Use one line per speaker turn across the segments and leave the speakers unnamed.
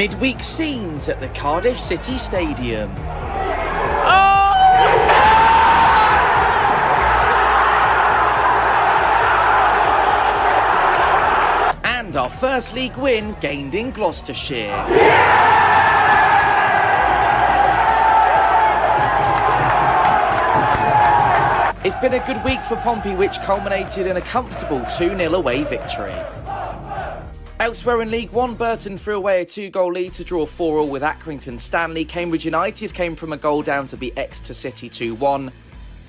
midweek scenes at the Cardiff City Stadium. And our first league win gained in Gloucestershire. It's been a good week for Pompey, which culminated in a comfortable 2-0 away victory. Elsewhere in League One, Burton threw away a 2-goal lead to draw 4-4 with Accrington Stanley. Cambridge United came from a goal down to beat Exeter City 2-1.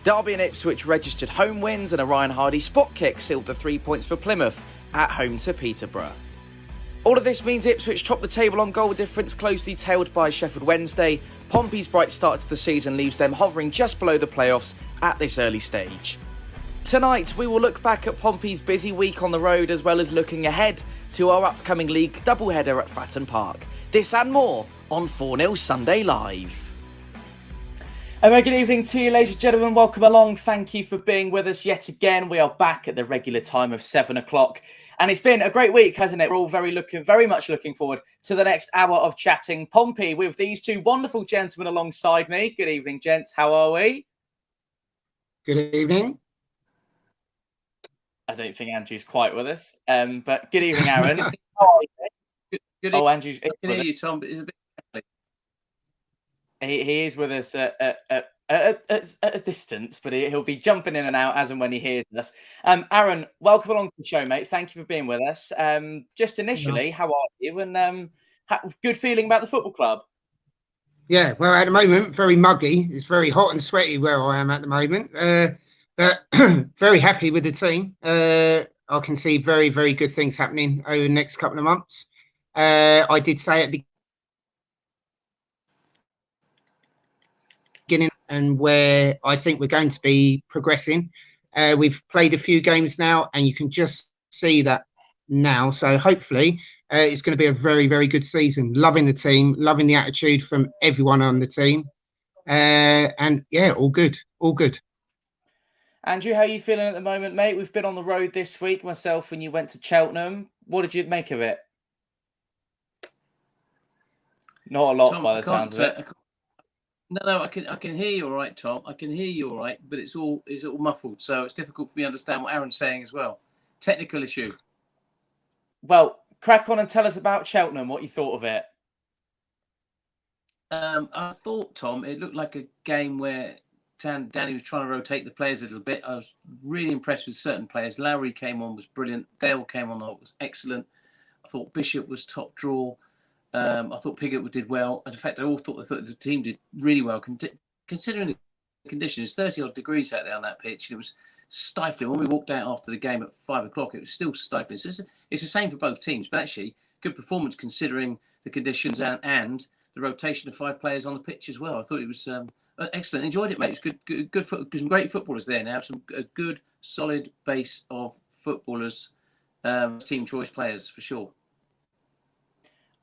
Derby and Ipswich registered home wins, and a Ryan Hardy spot kick sealed the 3 points for Plymouth at home to Peterborough. All of this means Ipswich top the table on goal difference, closely tailed by Sheffield Wednesday. Pompey's bright start to the season leaves them hovering just below the playoffs at this early stage. Tonight, we will look back at Pompey's busy week on the road, as well as looking ahead to our upcoming league doubleheader at Fratton Park. This and more on 4-0 Sunday Live. A very good evening to you, ladies and gentlemen. Welcome along. Thank you for being with us yet again. We are back at the regular time of 7 o'clock. And it's been a great week, hasn't it? We're all very much looking forward to the next hour of chatting Pompey with these two wonderful gentlemen alongside me. Good evening, gents. How are we?
Good evening.
I don't think Andrew's quite with us, but good evening, Aaron.
Good
evening. Andrew's.
I can hear you, Tom, but it's a bit.
He is with us at a distance, but he'll be jumping in and out as and when he hears us. Aaron, welcome along to the show, mate. Thank you for being with us. Just initially, how are you? And good feeling about the football club?
Yeah, well, at the moment, very muggy. It's very hot and sweaty where I am at the moment. But very happy with the team. I can see very, very good things happening over the next couple of months. I did say at the beginning and where I think we're going to be progressing. We've played a few games now, and you can just see that now. So hopefully it's going to be a very, very good season. Loving the team, loving the attitude from everyone on the team. And yeah, all good, all good.
Andrew, how are you feeling at the moment, mate? We've been on the road this week, myself, when you went to Cheltenham. What did you make of it? Not a lot, Tom, by the sounds of it.
No, I can hear you all right, Tom. I can hear you all right, but it's all muffled, so it's difficult for me to understand what Aaron's saying as well. Technical issue.
Well, crack on and tell us about Cheltenham, what you thought of it.
I thought, Tom, it looked like a game where Danny was trying to rotate the players a little bit. I was really impressed with certain players. Lowry came on, was brilliant. Dale came on, was excellent. I thought Bishop was top draw. I thought Piggott did well. And in fact, I thought the team did really well. Considering the conditions, 30-odd degrees out there on that pitch. And it was stifling. When we walked out after the game at 5 o'clock, it was still stifling. So it's the same for both teams. But actually, good performance considering the conditions and the rotation of 5 players on the pitch as well. I thought it was excellent. Enjoyed it, mate. It's good. Some great footballers there now. A good, solid base of footballers, team choice players for sure.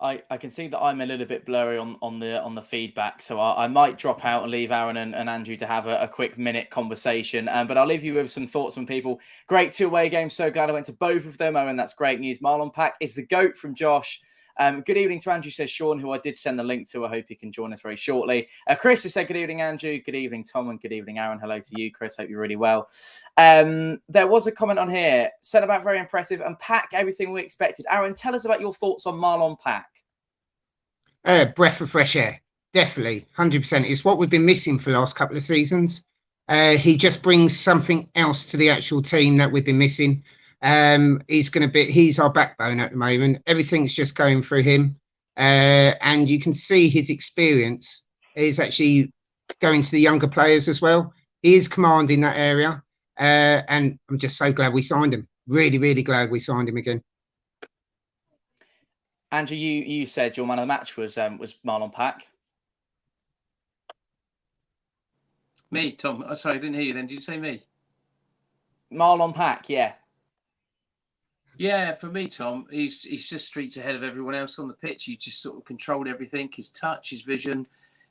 I can see that I'm a little bit blurry on the feedback, so I might drop out and leave Aaron and Andrew to have a quick minute conversation. But I'll leave you with some thoughts from people. Great 2 away games. So glad I went to both of them. And that's great news. Marlon Pack is the GOAT from Josh. Good evening to Andrew, says Sean, who I did send the link to. I hope he can join us very shortly. Chris has said good evening, Andrew. Good evening, Tom, and good evening, Aaron. Hello to you, Chris. Hope you're really well. There was a comment on here said about very impressive and Pack, everything we expected. Aaron, tell us about your thoughts on Marlon Pack.
Breath of fresh air, definitely, 100%. It's what we've been missing for the last couple of seasons. He just brings something else to the actual team that we've been missing. He's our backbone at the moment. Everything's just going through him. And you can see his experience is actually going to the younger players as well. He is commanding that area. And I'm just so glad we signed him. Really, really glad we signed him again.
Andrew, you said your man of the match was Marlon Pack.
Me, Tom. Oh, sorry, I didn't hear you then. Did you say me?
Marlon Pack, yeah.
Yeah, for me, Tom, he's just streets ahead of everyone else on the pitch. He just sort of controlled everything. His touch, his vision.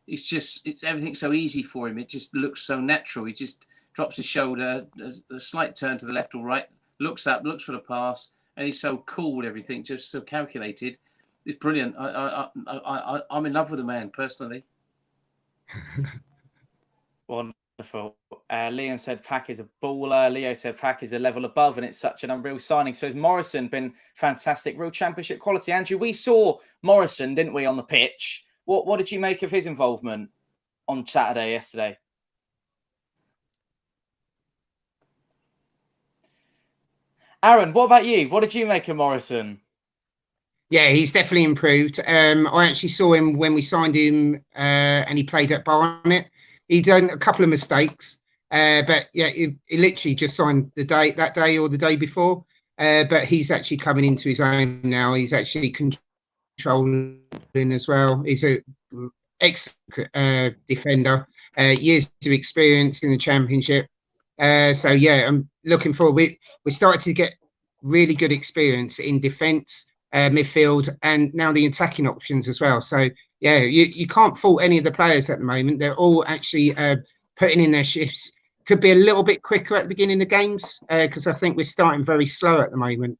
It's everything's so easy for him. It just looks so natural. He just drops his shoulder, a slight turn to the left or right, looks up, looks for the pass, and he's so cool with everything, just so calculated. It's brilliant. I'm in love with the man personally.
Wonderful. Liam said Pack is a baller. Leo said Pack is a level above, and it's such an unreal signing. So has Morrison been fantastic, real championship quality? Andrew, we saw Morrison, didn't we, on the pitch? What did you make of his involvement on Saturday yesterday? Aaron, what about you? What did you make of Morrison?
Yeah, he's definitely improved. I actually saw him when we signed him, and he played at Barnet. He'd done a couple of mistakes, but yeah, he literally just signed that day or the day before. But he's actually coming into his own now. He's actually controlling as well. He's a excellent defender. Years of experience in the Championship. So yeah, I'm looking forward. We started to get really good experience in defence, midfield, and now the attacking options as well. So yeah, you can't fault any of the players at the moment. They're all actually putting in their shifts. Could be a little bit quicker at the beginning of games because I think we're starting very slow at the moment.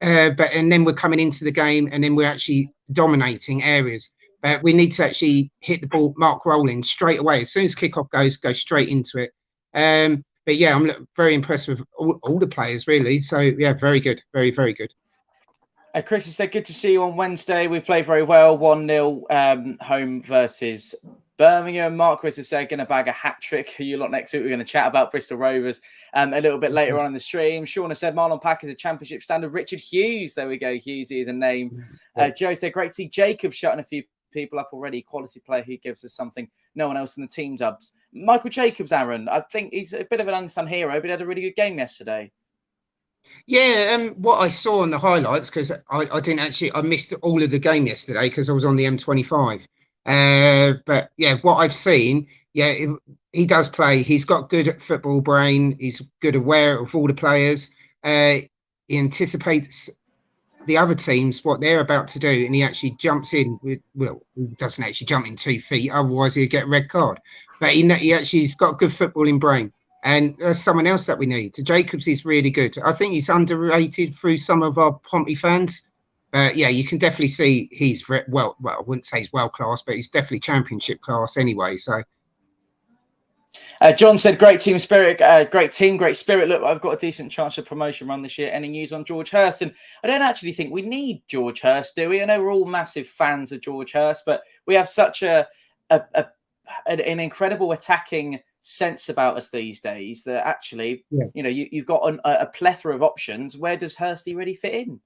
And then we're coming into the game and then we're actually dominating areas. But we need to actually hit the ball, mark rolling straight away. As soon as kickoff goes, go straight into it. But yeah, I'm very impressed with all the players, really. So yeah, very good. Very, very good.
Chris has said, good to see you on Wednesday. We played very well, 1-0 home versus Birmingham. Mark Chris has said, going to bag a hat-trick. You lot next week. We're going to chat about Bristol Rovers a little bit later on in the stream. Sean has said, Marlon Pack is a championship standard. Richard Hughes, there we go. Hughesy is a name. Joe said, great to see Jacob shutting a few people up already. Quality player who gives us something no one else in the team does. Michael Jacobs, Aaron, I think he's a bit of an unsung hero, but he had a really good game yesterday.
Yeah, what I saw on the highlights, because I missed all of the game yesterday because I was on the M25. But yeah, what I've seen, yeah, he does play. He's got good football brain. He's good aware of all the players. He anticipates the other teams, what they're about to do, and he actually jumps in with, well, he doesn't actually jump in 2 feet, otherwise he'd get a red card. But he actually's got good footballing brain. And there's someone else that we need. Jacobs is really good. I think he's underrated through some of our Pompey fans. Yeah, you can definitely see he's well, I wouldn't say he's world class, but he's definitely championship class anyway. So
John said, great team spirit, great team, great spirit. Look, I've got a decent chance of promotion run this year. Any news on George Hurst? And I don't actually think we need George Hurst, do we? I know we're all massive fans of George Hurst, but we have such an incredible attacking sense about us these days that actually, you know, you've got a plethora of options. Where does Hursty really fit in?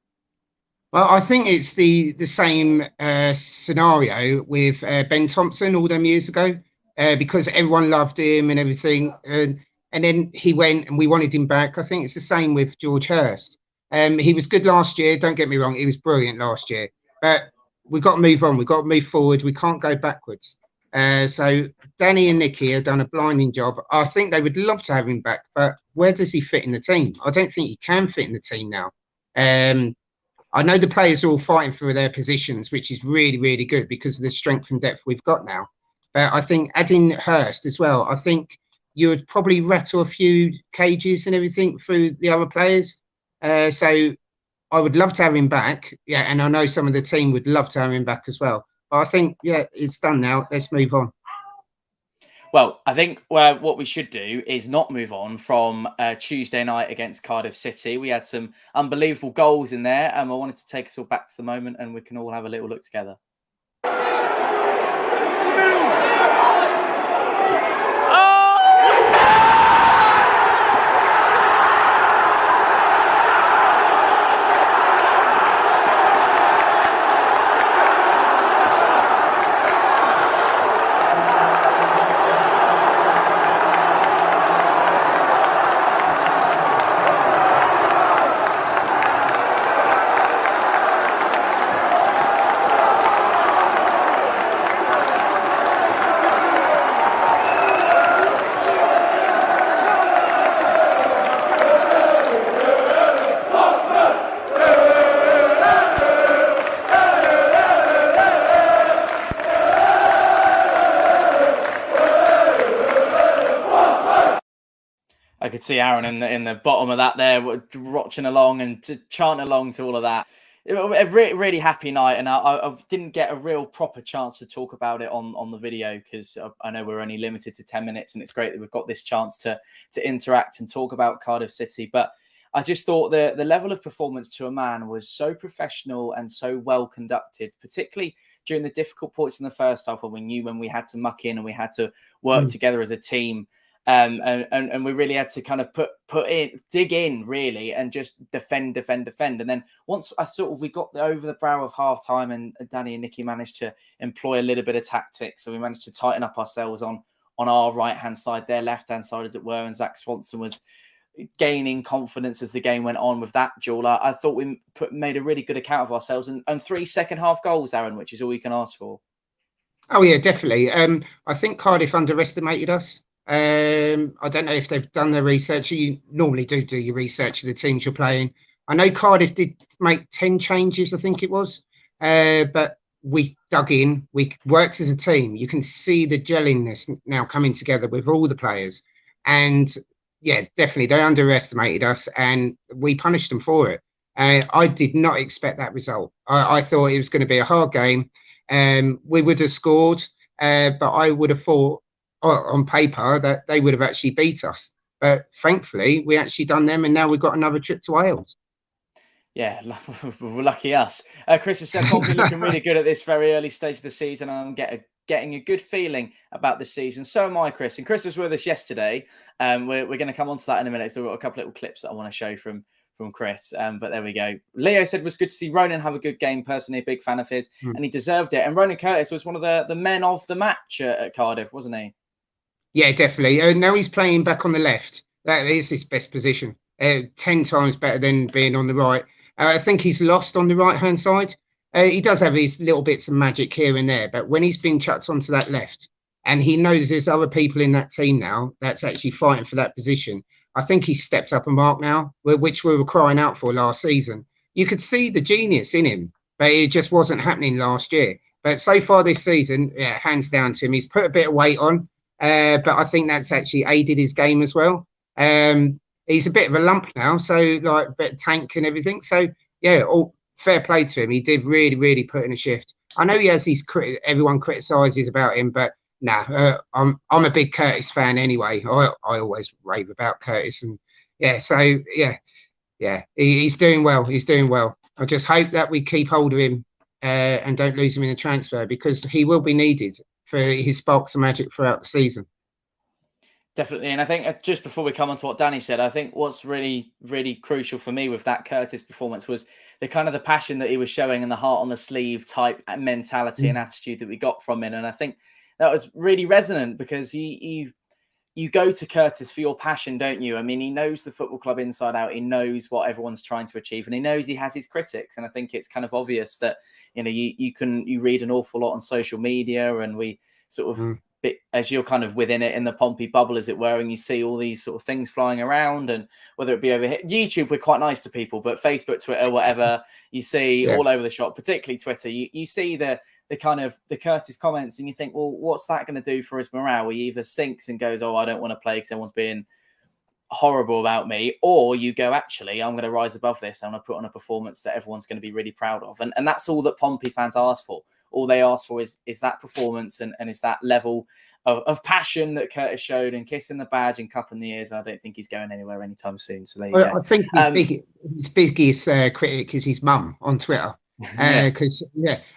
Well, I think it's the same scenario with Ben Thompson all them years ago, because everyone loved him and everything, and then he went and we wanted him back. I think it's the same with George Hurst. He was good last year. Don't get me wrong, he was brilliant last year, but we've got to move on. We've got to move forward. We can't go backwards. So Danny and Nicky have done a blinding job. I think they would love to have him back, but where does he fit in the team? I don't think he can fit in the team now. I know the players are all fighting for their positions, which is really, really good because of the strength and depth we've got now. But I think adding Hurst as well, I think you would probably rattle a few cages and everything through the other players. So I would love to have him back. Yeah, and I know some of the team would love to have him back as well. I think, yeah, it's done now. Let's move on.
Well, I think what we should do is not move on from Tuesday night against Cardiff City. We had some unbelievable goals in there, and I wanted to take us all back to the moment, and we can all have a little look together. See Aaron in the bottom of that there, watching along and chanting along to all of that. really happy night, and I didn't get a real proper chance to talk about it on the video because I know we're only limited to 10 minutes, and it's great that we've got this chance to interact and talk about Cardiff City. But I just thought the level of performance to a man was so professional and so well conducted, particularly during the difficult points in the first half when we knew when we had to muck in and we had to work together as a team. And we really had to kind of dig in really, and just defend. And then once we got over the brow of half time, and Danny and Nicky managed to employ a little bit of tactics, so we managed to tighten up ourselves on our right hand side, their left hand side, as it were. And Zach Swanson was gaining confidence as the game went on with that duel. I thought we made a really good account of ourselves, and 3 second half goals, Aaron, which is all you can ask for.
Oh yeah, definitely. I think Cardiff underestimated us. I don't know if they've done their research. You normally do your research of the teams you're playing. I know Cardiff did make 10 changes, I think it was, but we dug in. We worked as a team. You can see the gellingness now coming together with all the players, and yeah, definitely they underestimated us, and we punished them for it. I did not expect that result. I thought it was going to be a hard game. We would have scored, but I would have thought on paper that they would have actually beat us. But thankfully, we actually done them, and now we've got another trip to Wales.
Yeah, lucky us. Chris has said Pompey looking really good at this very early stage of the season. I'm getting a good feeling about the season. So am I, Chris. And Chris was with us yesterday. We're going to come on to that in a minute. So we've got a couple of little clips that I want to show from Chris. But there we go. Leo said it was good to see Ronan have a good game. Personally, a big fan of his, and he deserved it. And Ronan Curtis was one of the men of the match at Cardiff, wasn't he?
Yeah, definitely. Now he's playing back on the left. That is his best position. 10 times better than being on the right. I think he's lost on the right-hand side. He does have his little bits of magic here and there, but when he's been chucked onto that left, and he knows there's other people in that team now that's actually fighting for that position, I think he's stepped up a mark now, which we were crying out for last season. You could see the genius in him, but it just wasn't happening last year. But so far this season, yeah, hands down to him. He's put a bit of weight on. But I think that's actually aided his game as well. He's a bit of a lump now, so like a bit of tank and everything. So yeah, all fair play to him. He did really put in a shift. I know he has these everyone criticises about him, but I'm a big Curtis fan anyway. I always rave about Curtis, and yeah, so yeah, he's doing well. He's doing well. I just hope that we keep hold of him and don't lose him in the transfer, because he will be needed for his sparks of magic throughout the season.
Definitely. And I think just before we come on to what Danny said, I think what's really crucial for me with that Curtis performance was the kind of the passion that he was showing and the heart on the sleeve type mentality and attitude that we got from him. And I think that was really resonant, because you go to Curtis for your passion, don't you? I mean, he knows the football club inside out. He knows what everyone's trying to achieve, and he knows he has his critics. And I think it's kind of obvious that, you know, you read an awful lot on social media, and we sort of, as you're kind of within it in the Pompey bubble, as it were, and you see all these sort of things flying around, and whether it be over here, YouTube, we're quite nice to people, but Facebook, Twitter, whatever, you see all over the shop, particularly Twitter, you see the kind of the Curtis comments, and you think, well, what's that going to do for his morale? He either sinks and goes, oh, I don't want to play because everyone's being horrible about me, or you go, actually, I'm going to rise above this. I'm going to put on a performance that everyone's going to be really proud of. And that's all that Pompey fans ask for. All they ask for is that performance and is that level of passion that Curtis showed, and kissing the badge and cupping the ears. I don't think he's going anywhere anytime soon. So there you go.
I think his biggest critic is his mum on Twitter. Because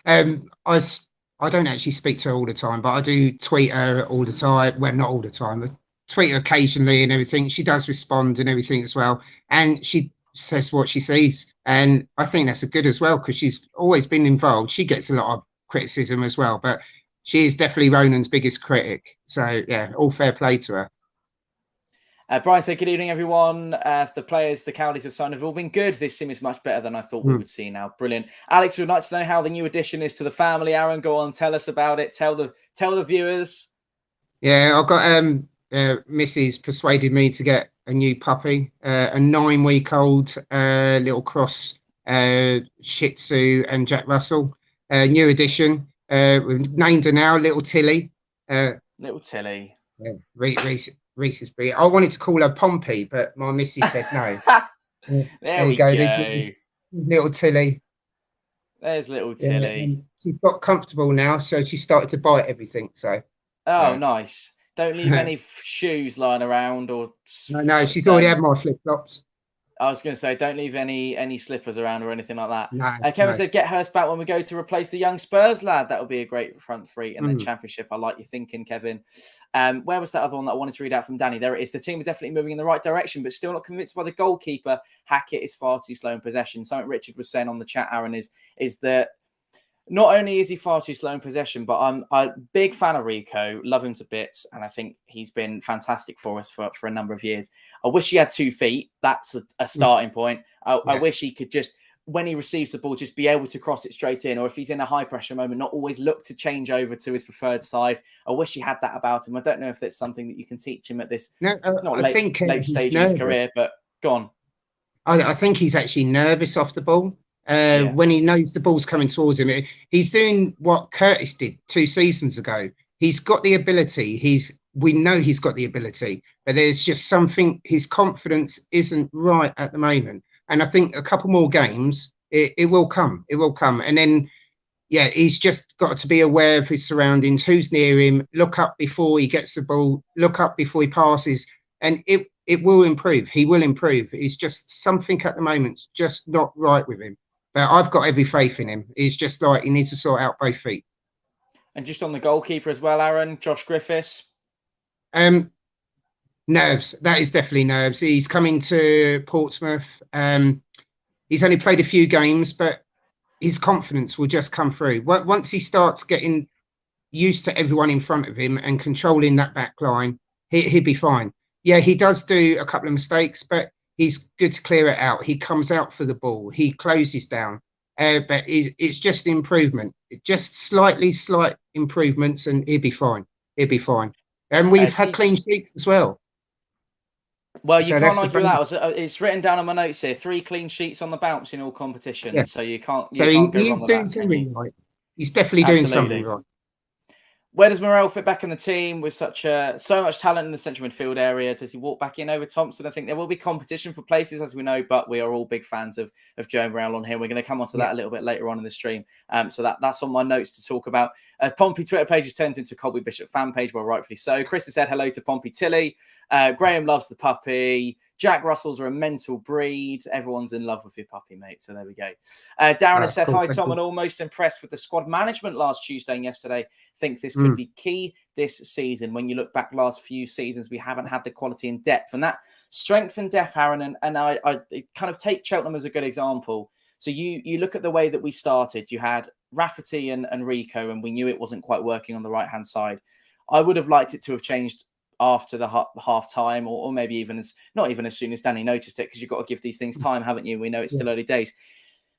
I don't actually speak to her all the time, but I do tweet her all the time. Well, not all the time, but tweet her occasionally and everything. She does respond and everything as well, and she says what she sees, and I think that's a good as well, because she's always been involved. She gets a lot of criticism as well, but she is definitely Ronan's biggest critic. So yeah, all fair play to her.
Brian said, good evening, everyone. The players, the Cowleys have signed have all been good. This team is much better than I thought we would see now. Brilliant. Alex would like to know how the new addition is to the family. Aaron, go on, tell us about it. Tell the viewers. Yeah,
I've got Mrs. persuaded me to get a new puppy, a 9-week-old little cross Shih Tzu and Jack Russell. New addition. We've named her now Little Tilly.
Little Tilly.
Yeah, Reese's breed. I wanted to call her Pompey, but my missus said no.
there we go.
Little Tilly.
There's little
Yeah,
Tilly.
and she's got comfortable now, so she started to bite everything. So,
Oh, nice. Don't leave any shoes lying around or.
no, she's already had my flip flops.
I was going to say, don't leave any slippers around or anything like that.
No,
Kevin said, get Hurst back when we go to replace the young Spurs lad. That would be a great front three in the Championship. I like your thinking, Kevin. Where was that other one that I wanted to read out from Danny? There it is. The team are definitely moving in the right direction, but still not convinced by the goalkeeper. Hackett is far too slow in possession. Something Richard was saying on the chat, Aaron, is that not only is he far too slow in possession, but I'm a big fan of Rico, love him to bits, and I think he's been fantastic for us for a number of years. I wish he had 2 feet. That's a starting point. I wish he could just, when he receives the ball, just be able to cross it straight in, or if he's in a high-pressure moment, not always look to change over to his preferred side. I wish he had that about him. I don't know if that's something that you can teach him at this late stage of his career, but go on.
I think he's actually nervous off the ball. When he knows the ball's coming towards him, he's doing what Curtis did 2 seasons ago. He's got the ability. We know he's got the ability, but there's just something. His confidence isn't right at the moment, and I think a couple more games, it will come. It will come, and then he's just got to be aware of his surroundings. Who's near him? Look up before he gets the ball. Look up before he passes, and it will improve. He will improve. It's just something at the moment just not right with him. But I've got every faith in him. It's just like he needs to sort out both feet.
And just on the goalkeeper as well, Aaron, Josh Griffiths.
Nerves. That is definitely nerves. He's coming to Portsmouth. He's only played a few games, but his confidence will just come through. Once he starts getting used to everyone in front of him and controlling that back line, he'll be fine. Yeah, he does do a couple of mistakes, but he's good to clear it out. He comes out for the ball. He closes down. But it's just improvement. Just slight improvements, and he'll be fine. He'll be fine. And we've had clean sheets as well.
Well, you can't argue that. It's written down on my notes here. 3 clean sheets on the bounce in all competitions. Yeah. So you can't go wrong with
doing something right. He's definitely doing something right.
Where does Morel fit back in the team with so much talent in the central midfield area? Does he walk back in over Thompson? I think there will be competition for places, as we know, but we are all big fans of Joe Morel on here. We're going to come on to that a little bit later on in the stream. So that's on my notes to talk about. Pompey Twitter page has turned into a Colby Bishop fan page, well, rightfully so. Chris has said hello to Pompey Tilly. Graham loves the puppy. Jack Russells are a mental breed. Everyone's in love with your puppy, mate. So there we go. Darren has said, hi, Tom, and almost impressed with the squad management last Tuesday and yesterday. Think this could be key this season. When you look back last few seasons, we haven't had the quality and depth. And that strength and depth, Aaron, and I kind of take Cheltenham as a good example. So you look at the way that we started. You had Rafferty and Rico, and we knew it wasn't quite working on the right-hand side. I would have liked it to have changed after the half time, or maybe even not even as soon as Danny noticed it, because you've got to give these things time, haven't you? We know it's still early days.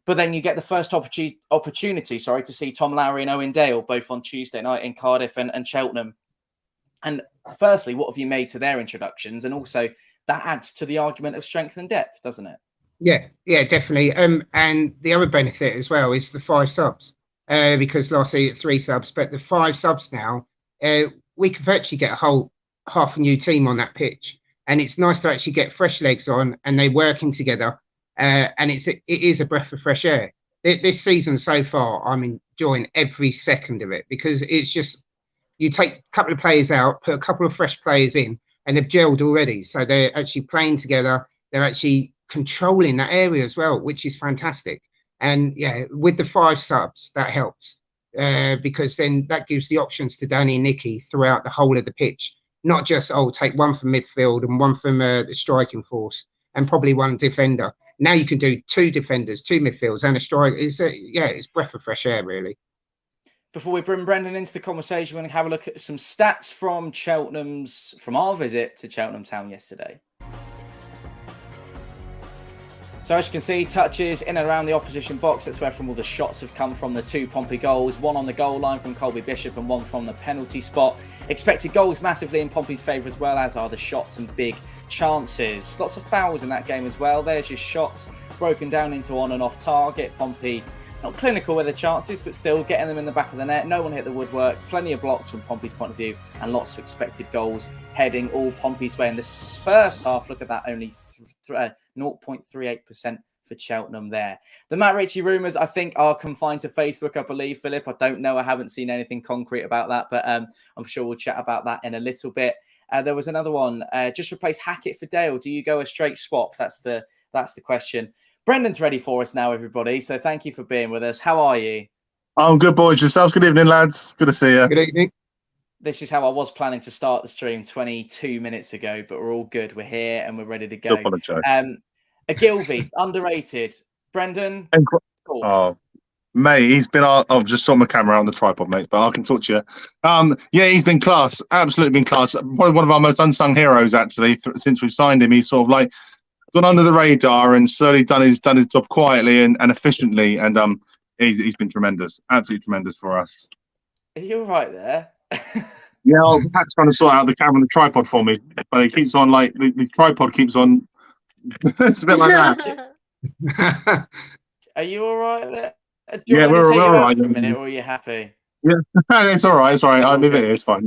But then you get the first opportunity to see Tom Lowry and Owen Dale both on Tuesday night in Cardiff and Cheltenham. And firstly, what have you made to their introductions? And also that adds to the argument of strength and depth, doesn't it?
Yeah, definitely. And the other benefit as well is the 5 subs, because last year 3 subs, but the 5 subs now, we could virtually get a whole half a new team on that pitch, and it's nice to actually get fresh legs on and they're working together, and it is a breath of fresh air. This season so far, I'm enjoying every second of it, because it's just, you take a couple of players out, put a couple of fresh players in, and they've gelled already, so they're actually playing together, they're actually controlling that area as well, which is fantastic. And with the 5 subs, that helps, because then that gives the options to Danny and Nicky throughout the whole of the pitch. Not just, take one from midfield and one from the striking force, and probably one defender. Now you can do 2 defenders, 2 midfields, and a striker. It's breath of fresh air, really.
Before we bring Brendan into the conversation, we're going to have a look at some stats from our visit to Cheltenham Town yesterday. So as you can see, touches in and around the opposition box. That's where all the shots have come from, the 2 Pompey goals. 1 on the goal line from Colby Bishop and 1 from the penalty spot. Expected goals massively in Pompey's favour, as well as are the shots and big chances. Lots of fouls in that game as well. There's your shots broken down into on and off target. Pompey not clinical with the chances, but still getting them in the back of the net. No one hit the woodwork. Plenty of blocks from Pompey's point of view, and lots of expected goals heading all Pompey's way in this first half. Look at that, only 0.38% for Cheltenham there. The Matt Ritchie rumours, I think, are confined to Facebook, I believe, Philip. I don't know. I haven't seen anything concrete about that, but I'm sure we'll chat about that in a little bit. There was another one. Just replace Hackett for Dale. Do you go a straight swap? That's the question. Brendan's ready for us now, everybody. So thank you for being with us. How are you?
I'm good, boys. Yourselves? Good evening, lads. Good to see you.
Good evening.
This is how I was planning to start the stream 22 minutes ago, but we're all good. We're here and we're ready to go. Ogilvie, underrated. Brendan, thoughts?
Oh, mate, he's been. I've just saw my camera on the tripod, mate, but I can talk to you. Yeah, he's been class. Absolutely been class. Probably one of our most unsung heroes, actually. Since we've signed him, he's sort of like gone under the radar and slowly done his job quietly and efficiently. And he's been tremendous, absolutely tremendous for us.
Are you all right there?
Yeah, Pat's trying to sort out the camera and the tripod for me, but it keeps on like the tripod keeps on. It's a bit like that.
Are
you all right there?
Yeah, we're all right.
For a minute, or are you happy?
Yeah, it's all right. It's all right. I leave it here. It's fine.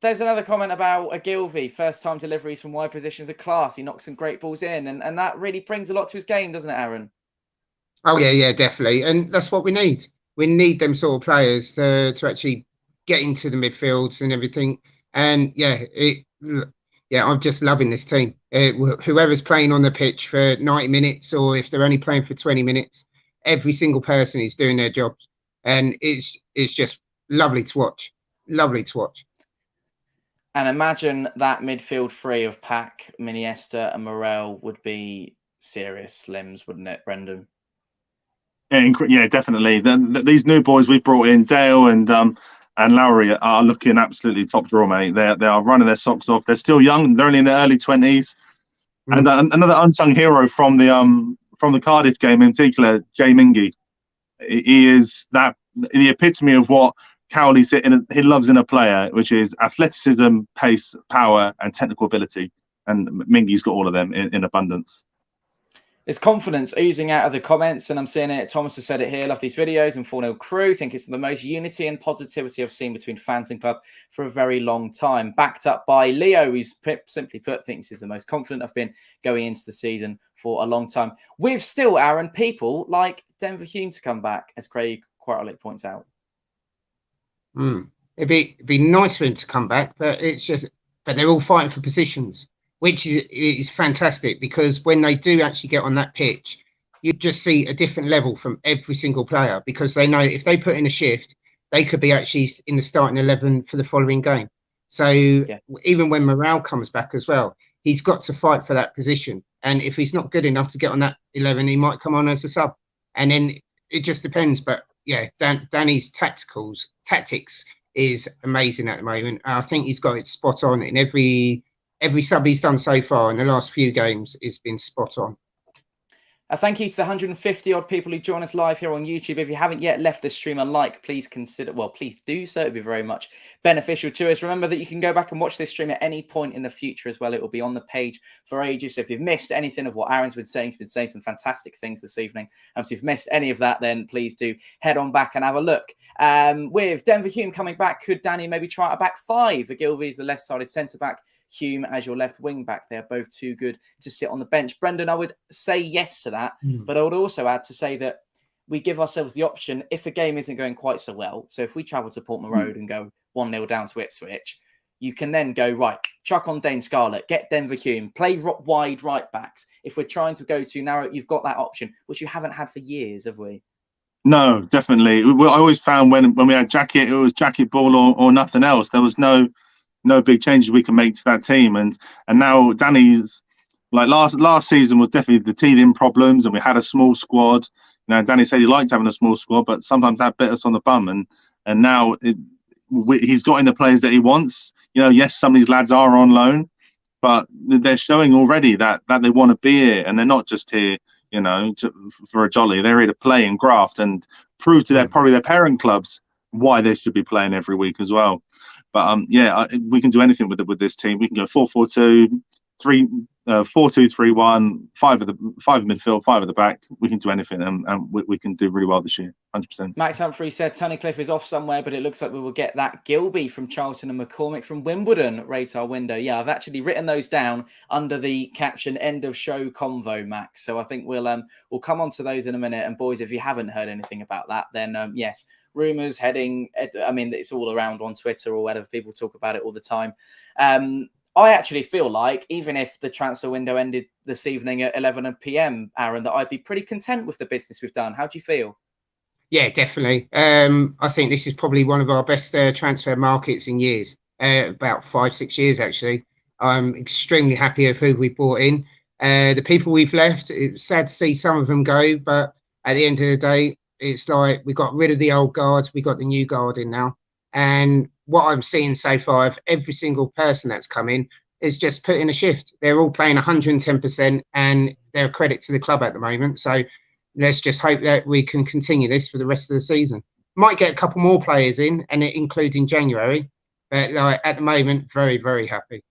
There's another comment about Ogilvie. First time deliveries from wide positions are class. He knocks some great balls in, and that really brings a lot to his game, doesn't it, Aaron?
Oh yeah, definitely, and that's what we need. We need them sort of players to actually get into the midfields and everything. And I'm just loving this team. Whoever's playing on the pitch for 90 minutes, or if they're only playing for 20 minutes, every single person is doing their jobs, and it's just lovely to watch. Lovely to watch.
And imagine that midfield three of Pack, Miniesta, and Morel would be serious slims, wouldn't it, Brendan?
Yeah, definitely. These new boys we've brought in, Dale and Lowry, are looking absolutely top draw, mate. They are running their socks off. They're still young. They're only in their early 20s. And another unsung hero from the Cardiff game in particular, Jay Mingy. He is the epitome of what Cowley he loves in a player, which is athleticism, pace, power, and technical ability. And Mingy's got all of them in abundance.
There's confidence oozing out of the comments, and I'm seeing it. Thomas has said it here. Love these videos, and 4-0 crew. Think it's the most unity and positivity I've seen between fans and club for a very long time. Backed up by Leo, who's simply put, thinks he's the most confident I've been going into the season for a long time. With still, Aaron, people like Denver Hume to come back, as Craig Quarterlick points out.
It'd be nice for him to come back, but but they're all fighting for positions, which is fantastic, because when they do actually get on that pitch, you just see a different level from every single player, because they know if they put in a shift, they could be actually in the starting 11 for the following game. So even when Morale comes back as well, he's got to fight for that position. And if he's not good enough to get on that 11, he might come on as a sub. And then it just depends. But yeah, Danny's tactics is amazing at the moment. I think he's got it spot on in every sub he's done so far in the last few games. Has been spot on.
Thank you to the 150 odd people who join us live here on YouTube. If you haven't yet left this stream a like, please please do so. It'd be very much beneficial to us. Remember that you can go back and watch this stream at any point in the future as well. It will be on the page for ages. So if you've missed anything of what Aaron's been saying, he's been saying some fantastic things this evening. So if you've missed any of that, then please do head on back and have a look. With Denver Hume coming back, could Danny maybe try a back five? Ogilvie is the left-sided centre-back. Hume as your left wing back. They're both too good to sit on the bench. Brendan, I would say yes to that, but I would also add to say that we give ourselves the option if a game isn't going quite so well. So if we travel to Portman Road and go 1-0 down to Ipswich, you can then go, right, chuck on Dane Scarlett, get Denver Hume, play wide right backs. If we're trying to go too narrow, you've got that option, which you haven't had for years, have we?
No, definitely. I always found when we had Jacket, it was Jacket ball or nothing else. There was no big changes we can make to that team, and now Danny's like last season was definitely the teething problems, and we had a small squad. Danny said he liked having a small squad, but sometimes that bit us on the bum, and now he's got in the players that he wants. Yes, some of these lads are on loan, but they're showing already that they want to be here, and they're not just here for a jolly. They're here to play and graft and prove to probably their parent clubs why they should be playing every week as well. But we can do anything with this team. We can go 4-4-2, 4-2-3-1, five of midfield, five at the back. We can do anything, and we can do really well this year, 100%.
Max Humphrey said Tunnicliffe is off somewhere, but it looks like we will get that. Gilby from Charlton and McCormick from Wimbledon rate our window. Yeah, I've actually written those down under the caption "End of Show Convo," Max. So I think we'll come on to those in a minute. And boys, if you haven't heard anything about that, then yes, rumours heading. I mean, it's all around on Twitter or whatever. People talk about it all the time. I actually feel like even if the transfer window ended this evening at 11 p.m, Aaron, that I'd be pretty content with the business we've done. How do you feel?
Yeah, definitely. I think this is probably one of our best transfer markets in years, about 5-6 years, actually. I'm extremely happy of who we brought in. The people we've left, it's sad to see some of them go, but at the end of the day, it's like we got rid of the old guard, we got the new guard in now. And what I'm seeing so far of every single person that's come in is just put in a shift. They're all playing 110% and they're a credit to the club at the moment. So let's just hope that we can continue this for the rest of the season. Might get a couple more players in, and including January. But at the moment, very, very happy.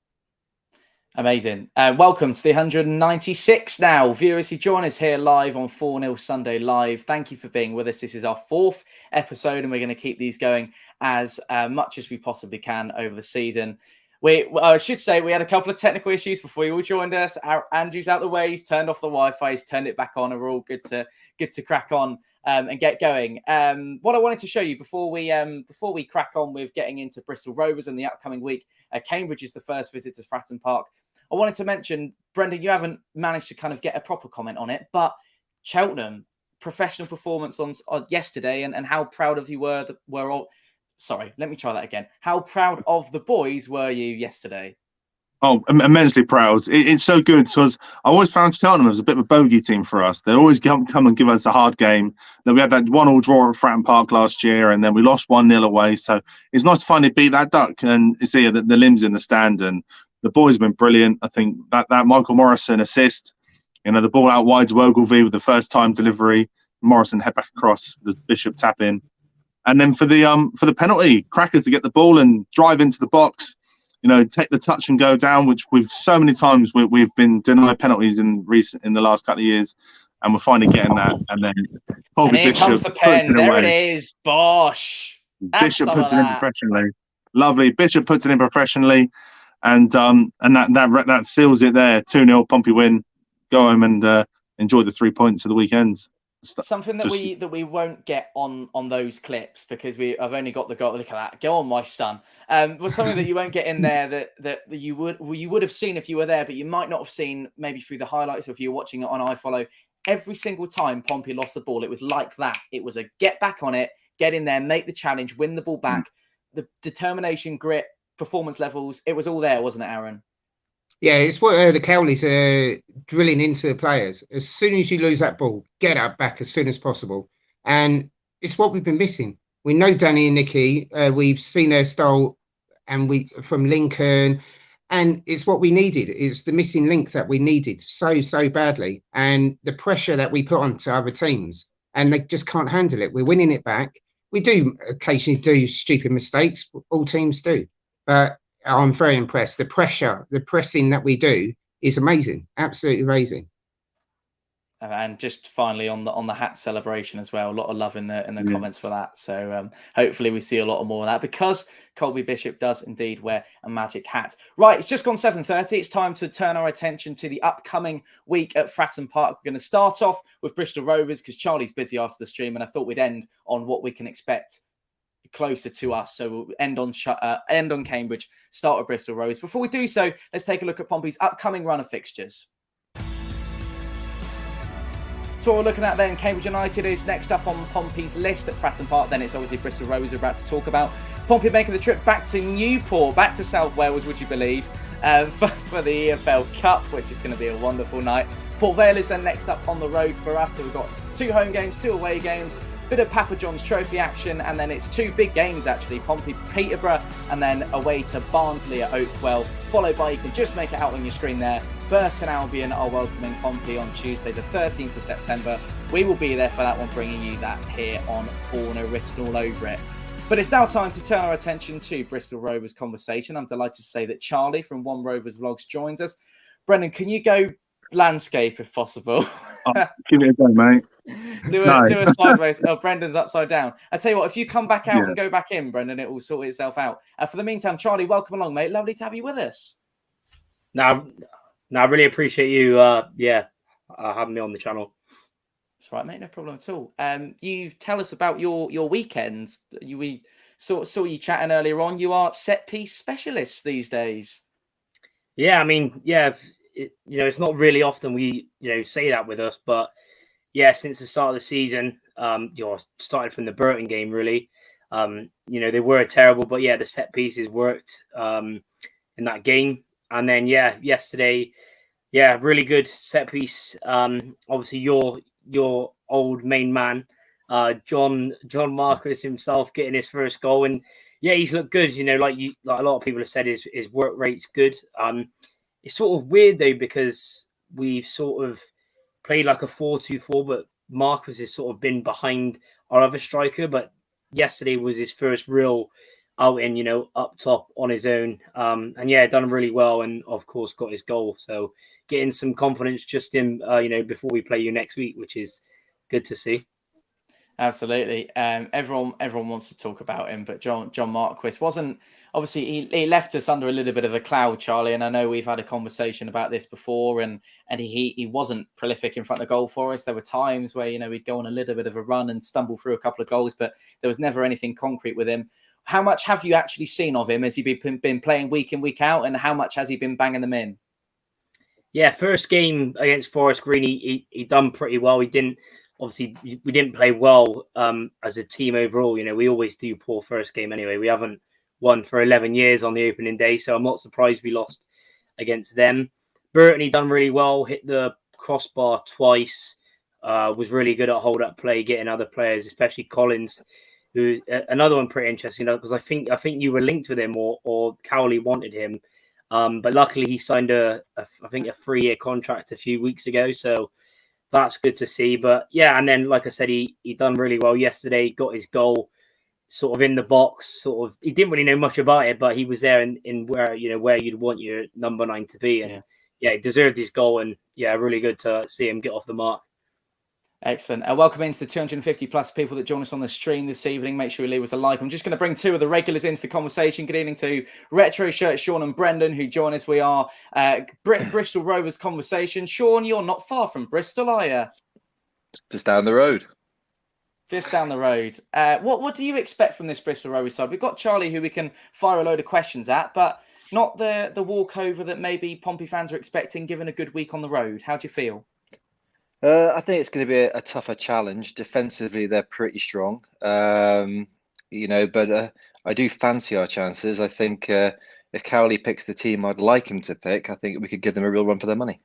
Amazing. Welcome to the 196 now. Viewers who join us here live on 4-0 Sunday Live. Thank you for being with us. This is our 4th episode, and we're going to keep these going as much as we possibly can over the season. I should say we had a couple of technical issues before you all joined us. Andrew's out the way. He's turned off the Wi-Fi. He's turned it back on, and we're all good to crack on and get going. What I wanted to show you before we crack on with getting into Bristol Rovers and the upcoming week, Cambridge is the first visit to Fratton Park. I wanted to mention, Brendan, you haven't managed to kind of get a proper comment on it, but Cheltenham, professional performance on yesterday, and how proud of you were all. Sorry, let me try that again. How proud of the boys were you yesterday?
Oh, immensely proud. It's so good because I always found Cheltenham was a bit of a bogey team for us. They always come and give us a hard game. Then we had that 1-1 draw at Fratton Park last year, and then we lost 1-0 away. So it's nice to finally beat that duck and see the limbs in the stand. And the boys have been brilliant. I think that Michael Morrison assist, the ball out wide to Ogilvie with the first time delivery. Morrison head back across, the Bishop tap in. And then for the penalty, Crackers to get the ball and drive into the box, take the touch and go down, which we've so many times we've been denied penalties in the last couple of years, and we're finally getting that. And then
Colby Bishop comes the pen. There it is. Bosh.
Bishop puts it in professionally. Lovely. Bishop puts it in professionally, and that seals it there. 2-0 Pompey win. Go home and enjoy the 3 points of the weekend.
Something that we won't get on those clips because I've only got the goal. Look at that. Go on, my son. Was something that you won't get in there that you would have seen if you were there, but you might not have seen maybe through the highlights or if you're watching it on iFollow. Every single time Pompey lost the ball, it was like that. It was a get back on it, get in there, make the challenge, win the ball back. The determination, grit, performance levels, it was all there, wasn't it, Aaron?
Yeah, it's what the Cowleys are drilling into the players. As soon as you lose that ball, get up back as soon as possible. And it's what we've been missing. We know Danny and Nicky. We've seen their style from Lincoln. And it's what we needed. It's the missing link that we needed so badly. And the pressure that we put onto other teams. And they just can't handle it. We're winning it back. We do occasionally do stupid mistakes. All teams do. But I'm very impressed. The pressing that we do is amazing. Absolutely amazing.
And just finally on the hat celebration as well. A lot of love in the comments for that. So hopefully we see a lot more of that because Colby Bishop does indeed wear a magic hat. Right, it's just gone 7:30. It's time to turn our attention to the upcoming week at Fratton Park. We're going to start off with Bristol Rovers because Charlie's busy after the stream, and I thought we'd end on what we can expect closer to us. So we'll end on Cambridge, start with Bristol Rovers. Before we do so, let's take a look at Pompey's upcoming run of fixtures. So what we're looking at then, Cambridge United is next up on Pompey's list at Fratton Park. Then it's obviously Bristol Rovers we're about to talk about. Pompey making the trip back to Newport, back to South Wales, would you believe, for the EFL Cup, which is going to be a wonderful night. Port Vale is then next up on the road for us. So we've got 2 home games, 2 away games, bit of Papa John's Trophy action, and then it's 2 big games actually, Pompey Peterborough, and then away to Barnsley at Oakwell, followed by, you can just make it out on your screen there, Burton Albion are welcoming Pompey on Tuesday the 13th of September. We will be there for that one, bringing you that here on Fournilwrittenalloverit. But it's now time to turn our attention to Bristol Rovers conversation. I'm delighted to say that Charlie from One Rovers Vlogs joins us. Brendan, can you go landscape if possible?
Give it a go, mate.
do a sideways. Oh, Brendan's upside down. I tell you what, if you come back out and go back in, Brendan, it will sort itself out. For the meantime, Charlie, welcome along, mate. Lovely to have you with us.
No, I really appreciate you. Having me on the channel.
That's right, mate. No problem at all. You tell us about your weekends. We saw you chatting earlier on. You are set piece specialists these days.
Yeah, I mean, it's not really often we say that with us, but yeah, since the start of the season, started from the Burton game really. They were terrible, but yeah, the set pieces worked in that game, and then yesterday, really good set piece. Obviously, your old main man, John Marquis himself, getting his first goal, and he's looked good. Like a lot of people have said, his work rate's good. It's sort of weird though because we've sort of played like a 4-2-4, but Marquis has sort of been behind our other striker. But yesterday was his first real outing, up top on his own. And done really well, and of course got his goal. So getting some confidence just in, before we play you next week, which is good to see.
Absolutely. Everyone wants to talk about him, but John Marquis wasn't, obviously he left us under a little bit of a cloud, Charlie, and I know we've had a conversation about this before, and he wasn't prolific in front of goal for us. There were times where we'd go on a little bit of a run and stumble through a couple of goals, but there was never anything concrete with him. How much have you actually seen of him? Has he been playing week in, week out, and how much has he been banging them in?
Yeah, first game against Forest Green, he done pretty well. We didn't play well as a team overall. We always do poor first game anyway. We haven't won for 11 years on the opening day, so I'm not surprised we lost against them. Burton, he done really well, hit the crossbar twice, was really good at hold-up play, getting other players, especially Collins, who another one pretty interesting, because I think you were linked with him or Cowley wanted him. But luckily he signed a 3-year contract a few weeks ago, so that's good to see. But and then like I said, he done really well yesterday, got his goal sort of in the box, he didn't really know much about it, but he was there in where you'd want your number 9 to be, and he deserved his goal, and really good to see him get off the mark.
Excellent. Welcome into the 250 plus people that join us on the stream this evening. Make sure you leave us a like. I'm just going to bring two of the regulars into the conversation. Good evening to Retro Shirt Sean and Brendan, who join us. We are Bristol Rovers conversation. Sean, you're not far from Bristol, are you?
Just down the road.
Just down the road. What do you expect from this Bristol Rovers side? We've got Charlie, who we can fire a load of questions at, but not the walkover that maybe Pompey fans are expecting, given a good week on the road. How do you feel?
I think it's going to be a tougher challenge. Defensively, they're pretty strong, but I do fancy our chances. I think if Cowley picks the team I'd like him to pick, I think we could give them a real run for their money.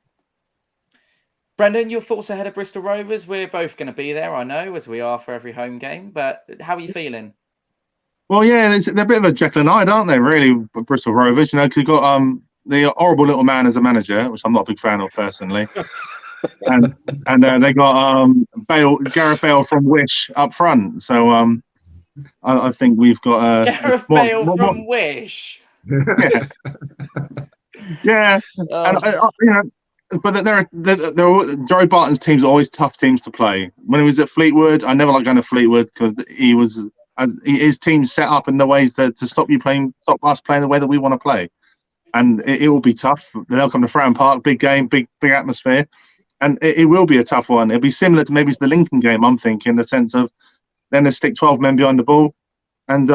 Brendan, your thoughts ahead of Bristol Rovers? We're both going to be there, I know, as we are for every home game, but how are you feeling? Well,
they're a bit of a Jekyll and Hyde, aren't they, really, Bristol Rovers? Because you've got the horrible little man as a manager, which I'm not a big fan of personally. and they got Gareth Bale from Wish up front. So I think we've got
Gareth Bale from Wish.
Yeah. But they're Joe Barton's teams are always tough teams to play. When he was at Fleetwood, I never liked going to Fleetwood because his team's set up in the ways to stop us playing the way that we want to play, and it will be tough. They'll come to Fratton Park, big game, big atmosphere. And it will be a tough one. It'll be similar to maybe the Lincoln game, I'm thinking, in the sense of then they stick 12 men behind the ball and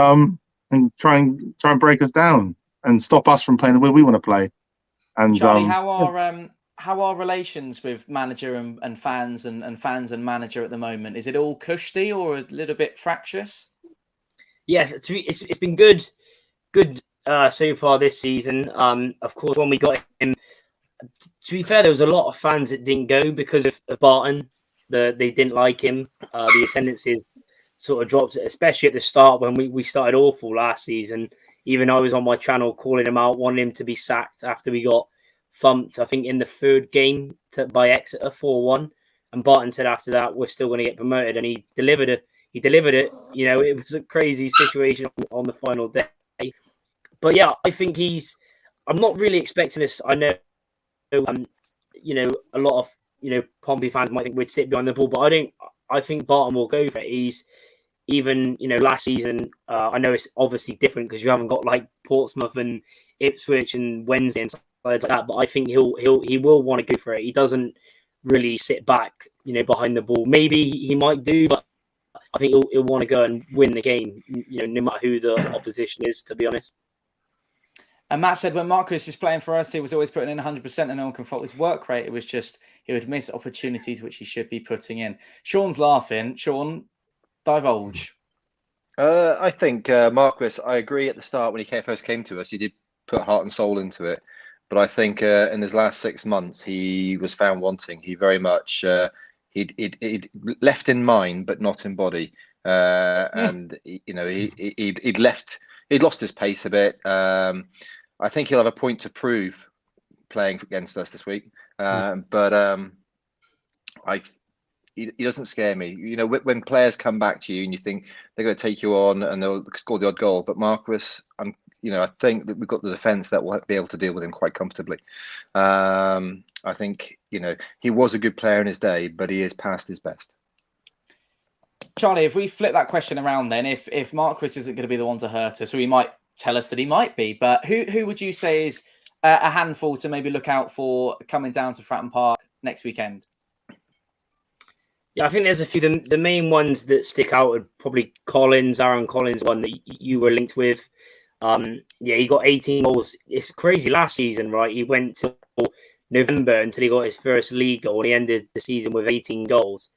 try and break us down and stop us from playing the way we want to play. And
Charlie, how are relations with manager and fans and fans and manager at the moment? Is it all cushy or a little bit fractious?
Yes, it's been good so far this season. Of course, when we got him, to be fair, there was a lot of fans that didn't go because of Barton. They didn't like him. The attendances sort of dropped, especially at the start when we started awful last season. Even I was on my channel calling him out, wanting him to be sacked after we got thumped, I think, in the third game by Exeter 4-1. And Barton said after that, we're still going to get promoted. And he delivered it. It was a crazy situation on the final day. But I think I'm not really expecting this. I know a lot of Pompey fans might think we'd sit behind the ball, but I think Barton will go for it. He's even last season. I know it's obviously different because you haven't got like Portsmouth and Ipswich and Wednesday and stuff like that, but I think he will want to go for it. He doesn't really sit back, behind the ball. Maybe he might do, but I think he'll want to go and win the game, no matter who the opposition is, to be honest.
And Matt said when Marcus is playing for us, he was always putting in 100% and no one can fault his work rate. It was just he would miss opportunities which he should be putting in. Sean's laughing. Sean, divulge.
I think Marcus, I agree at the start when he first came to us, he did put heart and soul into it. But I think in his last 6 months, he was found wanting. He very much, he'd left in mind, but not in body. And, he'd lost his pace a bit. I think he'll have a point to prove playing against us this week. But he doesn't scare me. When players come back to you and you think they're going to take you on and they'll score the odd goal, but Marcus, I think that we've got the defence that will be able to deal with him quite comfortably. I think, he was a good player in his day, but he is past his best.
Charlie, if we flip that question around then, if Marcus isn't going to be the one to hurt us, so he might tell us that he might be, but who would you say is a handful to maybe look out for coming down to Fratton Park next weekend?
Yeah, I think there's a few. The main ones that stick out are probably Aaron Collins, one that you were linked with. He got 18 goals. It's crazy last season, right? He went till November until he got his first league goal. He ended the season with 18 goals.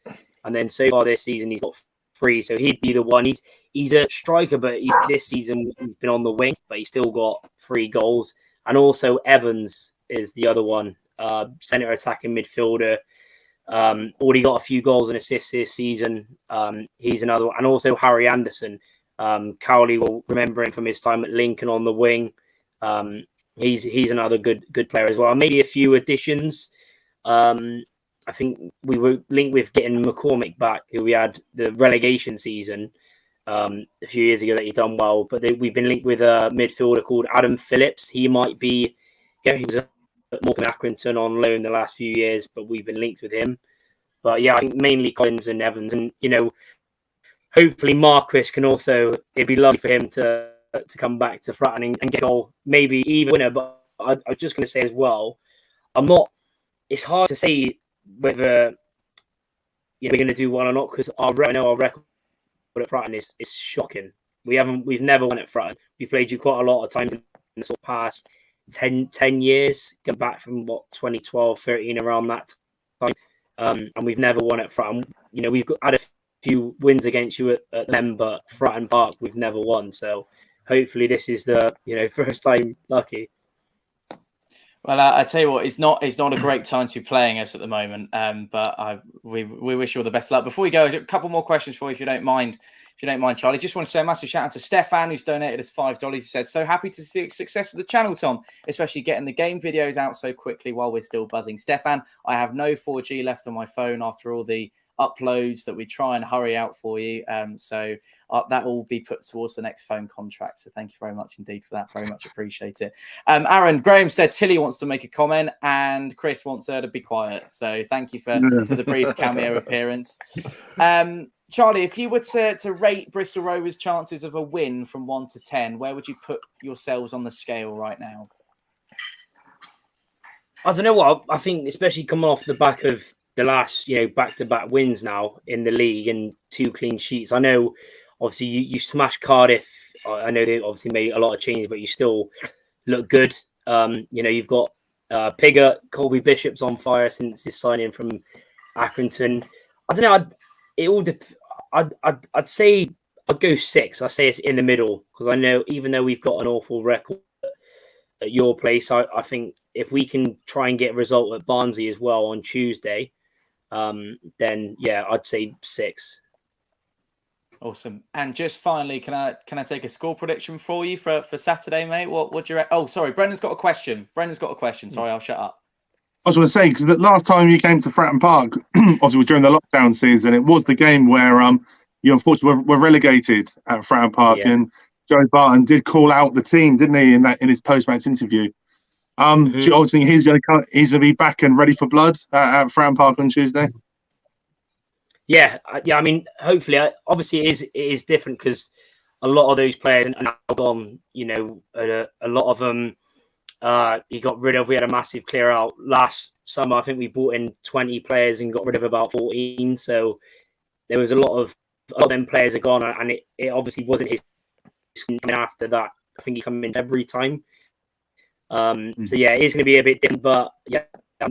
And then so far this season, he's got 3. So he'd be the one. He's a striker, but this season he's been on the wing, but he's still got 3 goals. And also Evans is the other one, centre attacking midfielder. Already got a few goals and assists this season. He's another one. And also Harry Anderson. Cowley will remember him from his time at Lincoln on the wing. He's another good player as well. Maybe a few additions. I think we were linked with getting McCormick back, who we had the relegation season a few years ago that he done well. But we've been linked with a midfielder called Adam Phillips. He might be, he was at Morecambe Accrington on loan the last few years, but we've been linked with him. But yeah, I think mainly Collins and Evans, and hopefully Marquis can also. It'd be lovely for him to come back to Fratton and get a goal, maybe even winner. But I was just going to say as well, it's hard to say whether we're going to do one or not, because I know our record at Fratton is shocking. We've never won at Fratton. We played you quite a lot of times in the sort of past 10 years, going back from 2012, 13, around that time, and we've never won at Fratton. We've had a few wins against you at them, but Fratton Park we've never won. So hopefully this is the first time lucky.
Well, I tell you what, it's not a great time to be playing us at the moment. But we wish you all the best of luck. Before we go, a couple more questions for you, if you don't mind. If you don't mind, Charlie, just want to say a massive shout out to Stefan, who's donated us $5. He said, "So happy to see success with the channel, Tom, especially getting the game videos out so quickly while we're still buzzing." Stefan, I have no 4G left on my phone after all the uploads that we try and hurry out for you. So that will be put towards the next phone contract. So thank you very much indeed for that. Very much appreciate it. Aaron, Graham said Tilly wants to make a comment and Chris wants her to be quiet. So thank you for the brief cameo appearance. Charlie, if you were to rate Bristol Rovers' chances of a win from 1 to 10, where would you put yourselves on the scale right now?
I don't know what. I think especially coming off the back of the last, back-to-back wins now in the league and 2 clean sheets. I know, obviously, you smashed Cardiff. I know they obviously made a lot of changes, but you still look good. You've got Pigott, Colby Bishop's on fire since his signing from Accrington. I don't know. I'd say I'd go 6. I say it's in the middle because I know even though we've got an awful record at your place, I think if we can try and get a result at Barnsley as well on Tuesday, then yeah, I'd say 6.
Awesome. And just finally, can I take a score prediction for you for Saturday, mate? What do you reckon? Oh, sorry, Brendan's got a question. Sorry, I'll shut up.
I was going to say, because the last time you came to Fratton Park, obviously during the lockdown season, it was the game where you unfortunately were relegated at Fratton Park, and Joe Barton did call out the team, didn't he, in his post-match interview? Do you also think he's going to be back and ready for blood at Fratton Park on Tuesday?
Yeah. I mean, hopefully, obviously, it is different because a lot of those players are now gone. You know, a lot of them he got rid of. We had a massive clear out last summer. I think we brought in 20 players and got rid of about 14. So there was a lot of them players are gone, and it obviously wasn't his after that. I think he came in February time. So yeah, it's going to be a bit different, but yeah,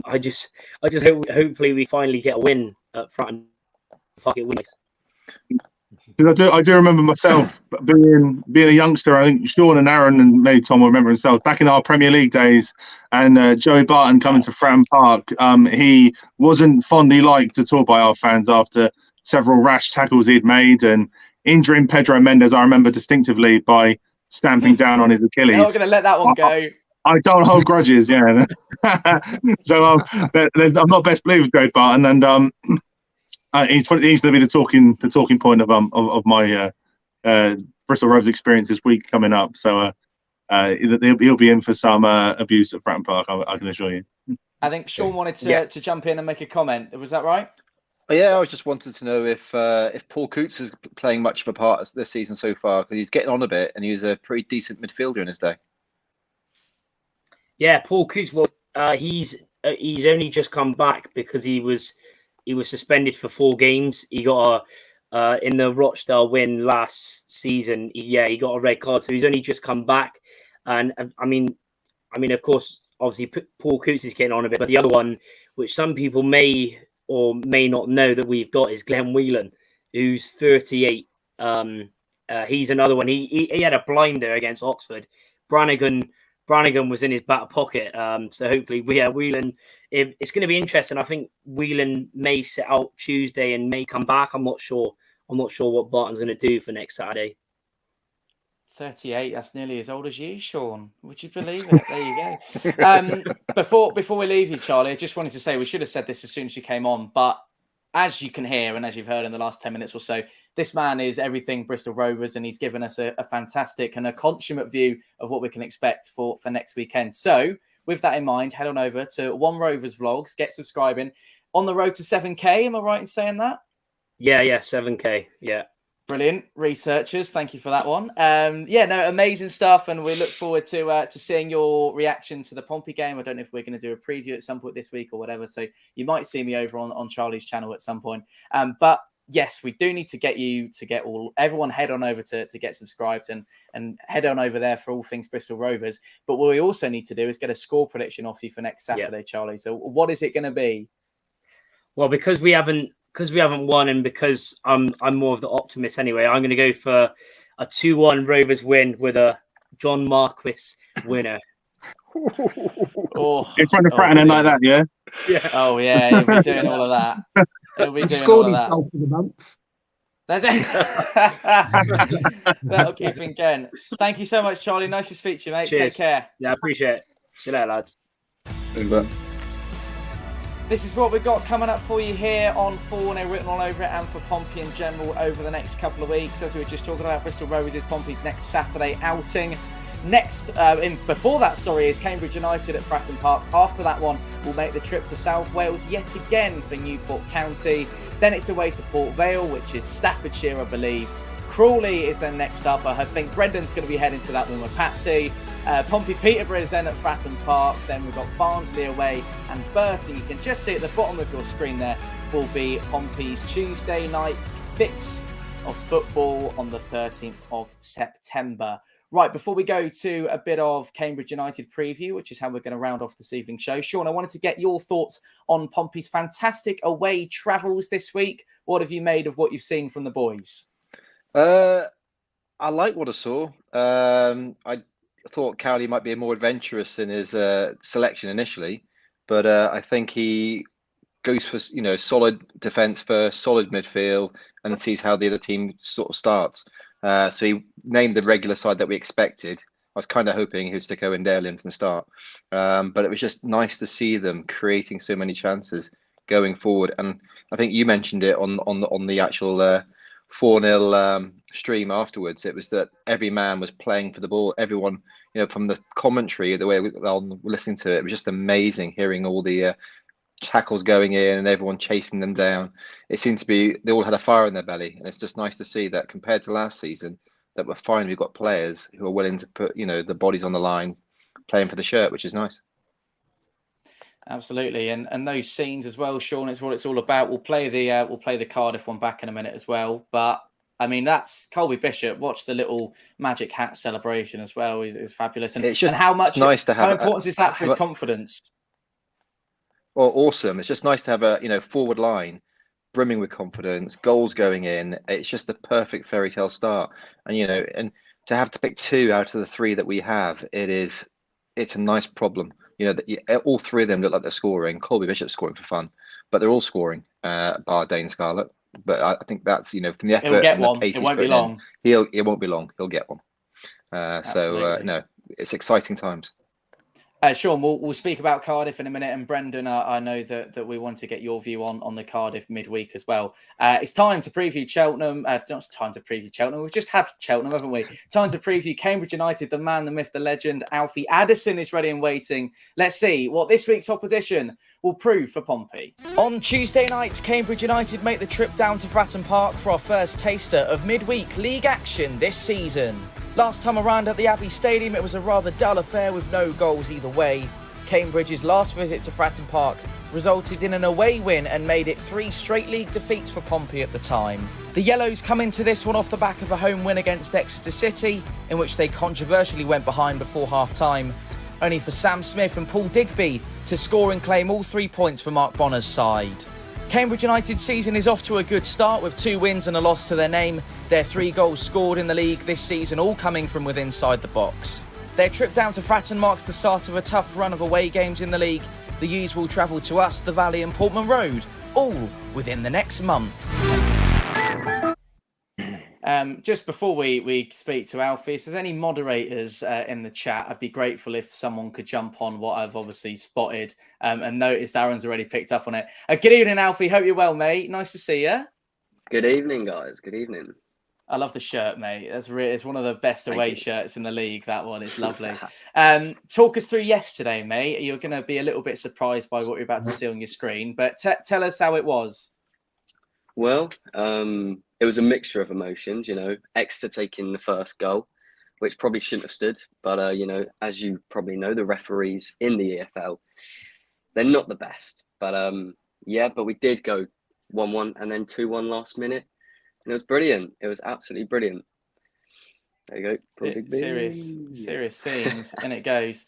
I just hope hopefully we finally get a win at Fratton Park.
I do remember myself being a youngster. I think Sean and Aaron and maybe Tom will remember themselves back in our Premier League days, and Joey Barton coming to Fratton Park. He wasn't fondly liked at all by our fans after several rash tackles he'd made and injuring Pedro Mendes. I remember distinctively by stamping down on his Achilles.
You're not going to let that one go.
I don't hold grudges, yeah. So I'm not best pleased with Joey Barton, and he's going to be the talking point of my Bristol Rovers experience this week coming up. So he'll be in for some abuse at Fratton Park. I can assure you.
I think Sean wanted to jump in and make a comment. Was that right?
Yeah, I just wanted to know if Paul Coutts is playing much of a part this season so far, because he's getting on a bit and he was a pretty decent midfielder in his day.
Yeah, Paul Coutts. Well, he's only just come back because he was suspended for 4 games. He got in the Rochdale win last season. He got a red card, so he's only just come back. And I mean, of course, obviously Paul Coutts is getting on a bit, but the other one, which some people may or may not know that we've got, is Glenn Whelan, who's 38. He's another one. He had a blinder against Oxford. Brannigan was in his back pocket. So hopefully, Whelan. It's going to be interesting. I think Whelan may sit out Tuesday and may come back. I'm not sure what Barton's going to do for next Saturday.
38. That's nearly as old as you, Sean. Would you believe it? There you go. Before we leave you, Charlie, I just wanted to say we should have said this as soon as you came on, but as you can hear and as you've heard in the last 10 minutes or so, this man is everything Bristol Rovers, and he's given us a fantastic and a consummate view of what we can expect for next weekend. So with that in mind, head on over to One Rovers Vlogs, get subscribing. On the road to 7K, am I right in saying that?
Yeah, 7K, yeah.
Brilliant. Researchers, thank you for that one. Amazing stuff, and we look forward to seeing your reaction to the Pompey game. I don't know if we're going to do a preview at some point this week or whatever, so you might see me over on Charlie's channel at some point. But yes, we do need to get everyone head on over to get subscribed and head on over there for all things Bristol Rovers. But what we also need to do is get a score prediction off you for next Saturday, Charlie. So what is it going to be?
Well, because we haven't won, and because I'm more of the optimist anyway, I'm going to go for a 2-1 Rovers win with a John Marquis winner.
In front of Fratton like that, yeah?
Yeah.
Oh, yeah, he'll be doing all of that. He'll be doing
scored
all of
his
that.
goal for the month.
That's it. That'll keep him going. Thank you so much, Charlie. Nice to speak to you, mate.
Cheers.
Take care.
Yeah, I appreciate it. See you later, lads.
This is what we've got coming up for you here on Fournilwrittenalloverit and for Pompey in general over the next couple of weeks. As we were just talking about, Bristol Rovers is Pompey's next Saturday outing. Before that, is Cambridge United at Fratton Park. After that one, we'll make the trip to South Wales yet again for Newport County. Then it's away to Port Vale, which is Staffordshire, I believe. Crawley is then next up. I think Brendan's going to be heading to that one with Patsy. Pompey Peterborough is then at Fratton Park. Then we've got Barnsley away, and Burton, you can just see at the bottom of your screen there, will be Pompey's Tuesday night fix of football on the 13th of September. Right, before we go to a bit of Cambridge United preview, which is how we're going to round off this evening's show, Sean, I wanted to get your thoughts on Pompey's fantastic away travels this week. What have you made of what you've seen from the boys?
I like what I saw. I thought Cowley might be more adventurous in his selection initially, but I think he goes for solid defence first, solid midfield, and sees how the other team sort of starts. So he named the regular side that we expected. I was kind of hoping he would stick Owen Dale in from the start, but it was just nice to see them creating so many chances going forward. And I think you mentioned it on the actual 4-0 stream afterwards. It was that every man was playing for the ball. Everyone, from the commentary, the way we're listening to it, it was just amazing hearing all the tackles going in and everyone chasing them down. It seemed to be they all had a fire in their belly, and it's just nice to see that compared to last season, that we've finally got players who are willing to put the bodies on the line, playing for the shirt, which is nice.
Absolutely, and those scenes as well, Sean. It's what it's all about. We'll play the Cardiff one back in a minute as well. But I mean, that's Colby Bishop. Watch the little magic hat celebration as well. Is fabulous, and
it's just
and how much
nice to have.
How important is that for his confidence?
Well, awesome. It's just nice to have a forward line brimming with confidence, goals going in. It's just the perfect fairy tale start, and and to have to pick 2 out of the 3 that we have, it's a nice problem. That all 3 of them look like they're scoring. Colby Bishop's scoring for fun, but they're all scoring, bar Dane Scarlett. But I think that's from the effort and the pace
it won't be long.
It won't be long. He'll get one. No, it's exciting times.
Sean, we'll speak about Cardiff in a minute, and Brendan, I know that we want to get your view on the Cardiff midweek as well. It's time to preview Cheltenham. Not time to preview Cheltenham. We've just had Cheltenham, haven't we? Time to preview Cambridge United. The man, the myth, the legend, Alfie Addison is ready and waiting. Let's see what this week's opposition will prove for Pompey. On Tuesday night, Cambridge United make the trip down to Fratton Park for our first taster of midweek league action this season. Last time around at the Abbey Stadium, it was a rather dull affair with no goals either way. Cambridge's last visit to Fratton Park resulted in an away win and made it 3 straight league defeats for Pompey at the time. The Yellows come into this one off the back of a home win against Exeter City, in which they controversially went behind before half-time, only for Sam Smith and Paul Digby to score and claim all 3 points for Mark Bonner's side. Cambridge United's season is off to a good start with 2 wins and a loss to their name. Their 3 goals scored in the league this season, all coming from within inside the box. Their trip down to Fratton marks the start of a tough run of away games in the league. The U's will travel to us, the Valley and Portman Road, all within the next month. Just before we speak to Alfie, if there's any moderators in the chat, I'd be grateful if someone could jump on what I've obviously spotted and noticed Aaron's already picked up on it. Good evening, Alfie. Hope you're well, mate. Nice to see you.
Good evening, guys. Good evening.
I love the shirt, mate. It's one of the best away shirts in the league, that one. It's lovely. Talk us through yesterday, mate. You're going to be a little bit surprised by what you're about to see on your screen, but tell us how it was.
Well, it was a mixture of emotions, Exeter taking the first goal, which probably shouldn't have stood. But, as you probably know, the referees in the EFL, they're not the best. But, but we did go 1-1 and then 2-1 last minute. And it was brilliant. It was absolutely brilliant. There you go.
Serious scenes, and it goes.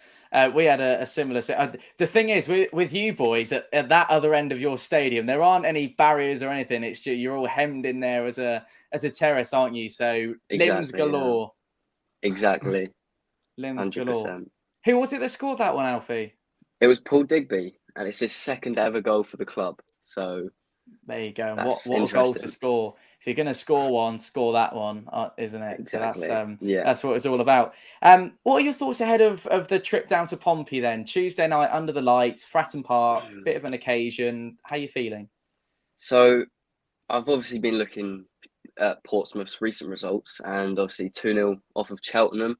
We had a similar. The thing is, with you boys at that other end of your stadium, there aren't any barriers or anything. It's just you're all hemmed in there as a terrace, aren't you? So limbs galore.
Yeah. Exactly.
Limbs
100%.
galore. Who was it that scored that one, Alfie?
It was Paul Digby, and it's his 2nd ever goal for the club. So
there you go. And what a goal to score. If you're going to score one, score that one, isn't it?
Exactly.
So that's what it's all about. What are your thoughts ahead of the trip down to Pompey then? Tuesday night under the lights, Fratton Park, bit of an occasion. How are you feeling?
So I've obviously been looking at Portsmouth's recent results and obviously 2-0 off of Cheltenham.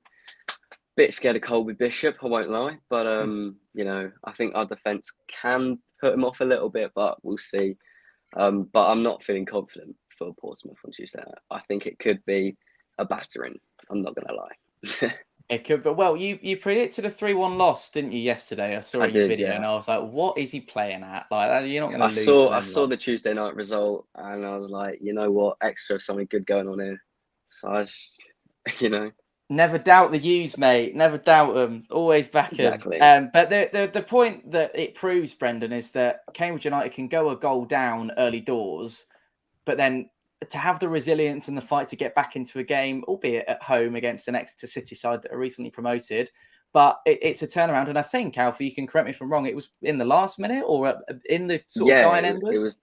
Bit scared of Colby Bishop, I won't lie. But, I think our defence can put him off a little bit, but we'll see. But I'm not feeling confident for Portsmouth on Tuesday. I think it could be a battering. I'm not going to lie.
It could, but well, you predicted a 3-1 loss, didn't you, yesterday? I saw your video, and I was like, "What is he playing at? Like, you're not going to lose."
I saw the Tuesday night result, and I was like, you know what, Extra something good going on here. So I just,
Never doubt the U's, mate. Never doubt them. Always back them.
Exactly.
But the point that it proves, Brendan, is that Cambridge United can go a goal down early doors, but then to have the resilience and the fight to get back into a game, albeit at home against an Exeter City side that are recently promoted, but it's a turnaround. And I think, Alfie, you can correct me if I'm wrong, it was in the last minute or in the sort of dying embers?
It was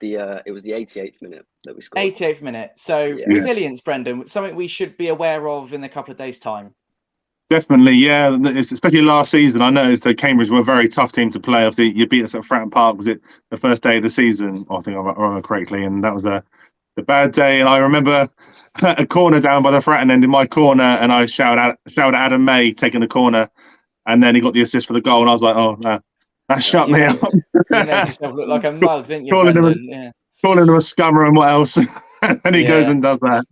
the 88th minute that we scored.
88th minute. So resilience, Brendan, something we should be aware of in a couple of days' time.
Definitely, yeah. Especially last season, I noticed that Cambridge were a very tough team to play. Obviously, you beat us at Fratton Park. Was it the first day of the season? I think I remember correctly, and that was the a bad day. And I remember a corner down by the Fratton end in my corner, and I shouted at Adam May taking the corner, and then he got the assist for the goal, and I was like, oh no, that shut me up.
You made yourself look like a mug, didn't you,
calling
Brendan?
him a scummer and what else, and he goes and does that.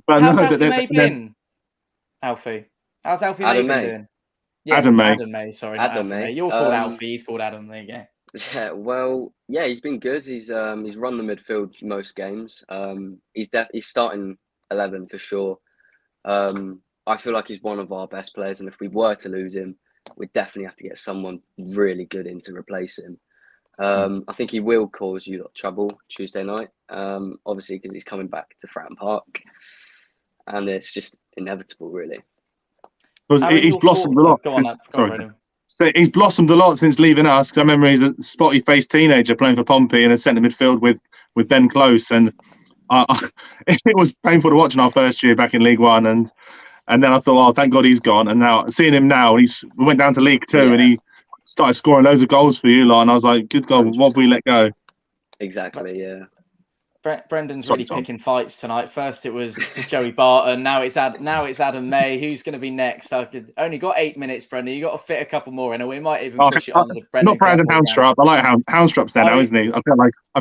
But
how's
no,
Alfie May been, Alfie? How's Alfie May been doing? Yeah,
Adam May.
Adam May, sorry, not
Adam
Alfie
May.
May. You're called Alfie, he's called Adam. There you go.
Yeah, well, yeah, he's been good. He's run the midfield most games. He's starting 11 for sure. I feel like he's one of our best players, and if we were to lose him, we'd definitely have to get someone really good in to replace him. I think he will cause you lot trouble Tuesday night, obviously because he's coming back to Fratton Park, and it's just inevitable, really.
He's blossomed a lot.
Go on, Brendan.
So he's blossomed a lot since leaving us. Because I remember he's a spotty-faced teenager playing for Pompey in a centre midfield with Ben Close, and it was painful to watch in our first year back in League One. And then I thought, oh, thank God he's gone. And now seeing him now, we went down to League Two, and he started scoring loads of goals for you lot. And I was like, good God, what have we let go?
Exactly, yeah.
Brendan's really picking fights tonight. First it was to Joey Barton. Now it's Adam May. Who's going to be next? I've only got 8 minutes, Brendan. You got to fit a couple more in, and we might even push it on to Brendan.
Not Brandon Houndstrup. I like Houndstrup's there now, isn't he? I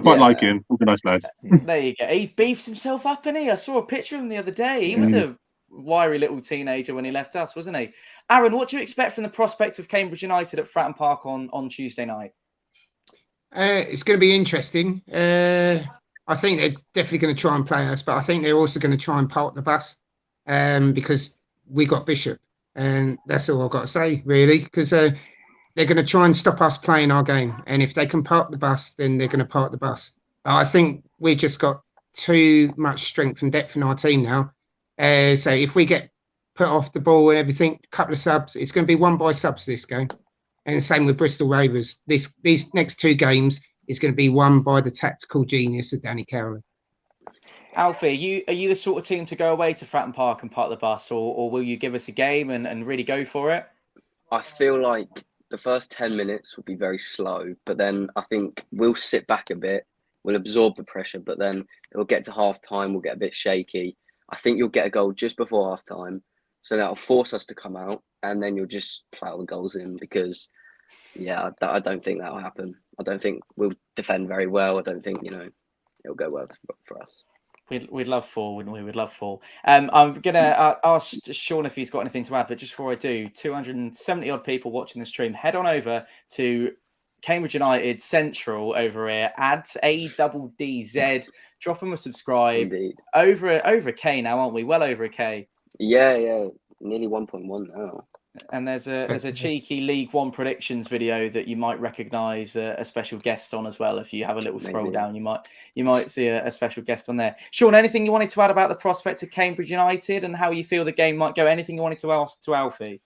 quite like him. All the nice lads.
There you go. He's beefed himself up, isn't he? I saw a picture of him the other day. He was a wiry little teenager when he left us, wasn't he? Aaron, what do you expect from the prospect of Cambridge United at Fratton Park on Tuesday night?
It's going to be interesting. I think they're definitely going to try and play us, but I think they're also going to try and park the bus because we got Bishop. And that's all I've got to say, really, because they're going to try and stop us playing our game. And if they can park the bus, then they're going to park the bus. I think we've just got too much strength and depth in our team now. So if we get put off the ball and everything, a couple of subs, it's going to be won by subs this game. And same with Bristol Rovers. These next two games is going to be won by the tactical genius of Danny Cowley.
Alfie, are you the sort of team to go away to Fratton Park and park the bus, or will you give us a game and really go for it?
I feel like the first 10 minutes will be very slow, but then I think we'll sit back a bit, we'll absorb the pressure, but then it'll get to half time, we'll get a bit shaky. I think you'll get a goal just before half time, so that'll force us to come out, and then you'll just plough the goals in because, I don't think that'll happen. I don't think we'll defend very well. I don't think, it'll go well for us.
We'd love 4, wouldn't we? We'd love 4. I'm going to ask Sean if he's got anything to add, but just before I do, 270 odd people watching the stream, head on over to Cambridge United Central over here, ADDZ, drop them a subscribe.
Indeed.
Over a K now, aren't we? Well over a K.
Yeah, nearly 1.1 now.
And there's a cheeky League One predictions video that you might recognise a special guest on as well. If you have a little scroll down, you might see a special guest on there. Sean, anything you wanted to add about the prospect of Cambridge United and how you feel the game might go? Anything you wanted to ask to Alfie?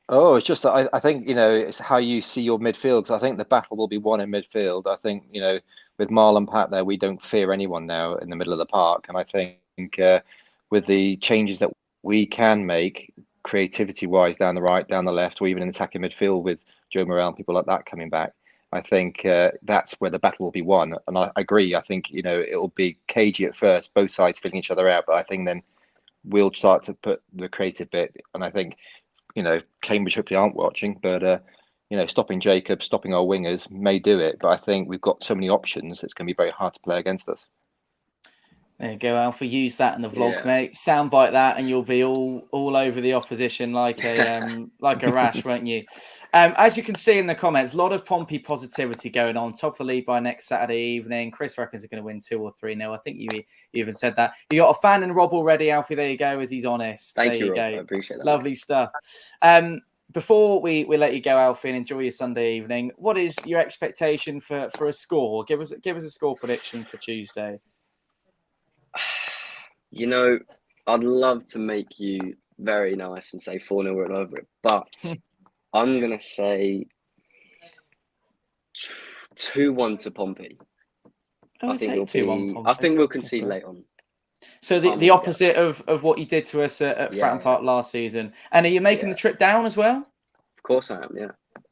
Oh, it's just that I think, it's how you see your midfield. Because I think the battle will be won in midfield. I think, with Marlon Pat there, we don't fear anyone now in the middle of the park. And I think with the changes that we can make, creativity-wise, down the right, down the left, or even in attacking midfield with Joe Morrell and people like that coming back, I think that's where the battle will be won. And I agree. I think, it'll be cagey at first, both sides filling each other out. But I think then we'll start to put the creative bit. And I think, Cambridge hopefully aren't watching, but, stopping Jacob, stopping our wingers may do it. But I think we've got so many options, it's going to be very hard to play against us.
There you go, Alfie. Use that in the vlog, mate. Soundbite that, and you'll be all over the opposition like a rash, won't you? As you can see in the comments, a lot of Pompey positivity going on. Top of the league by next Saturday evening. Chris reckons they're going to win 2 or 3-0. I think you even said that. You got a fan in Rob already, Alfie. There you go, as he's honest.
Thank you,
Rob.
I appreciate that.
Lovely stuff. Before we let you go, Alfie, and enjoy your Sunday evening, what is your expectation for a score? Give us a score prediction for Tuesday.
I'd love to make you very nice and say 4-0 but I'm going to say 2-1 to Pompey. I think we'll concede late on.
So the opposite of what you did to us at Fratton Park last season. And are you making the trip down as well?
Of course I am, yeah.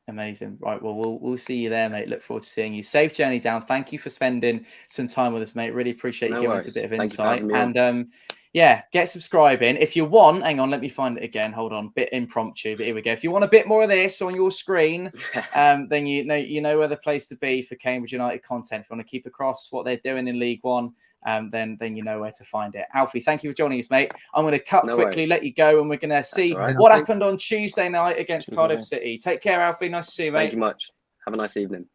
Amazing. Right. Well, we'll see you there, mate. Look forward to seeing you. Safe journey down. Thank you for spending some time with us, mate. Really appreciate you giving us a bit of insight. And yeah, get subscribing. If you want, hang on, let me find it again. Hold on. Bit impromptu, but here we go. If you want a bit more of this on your screen, then you know where the place to be for Cambridge United content. If you want to keep across what they're doing in League One, then you know where to find it. Alfie, thank you for joining us, mate. I'm going to cut quickly, let you go, and we're going to see what happened on Tuesday night against Cardiff City. Take care, Alfie. Nice to see you, mate.
Thank you much. Have a nice evening.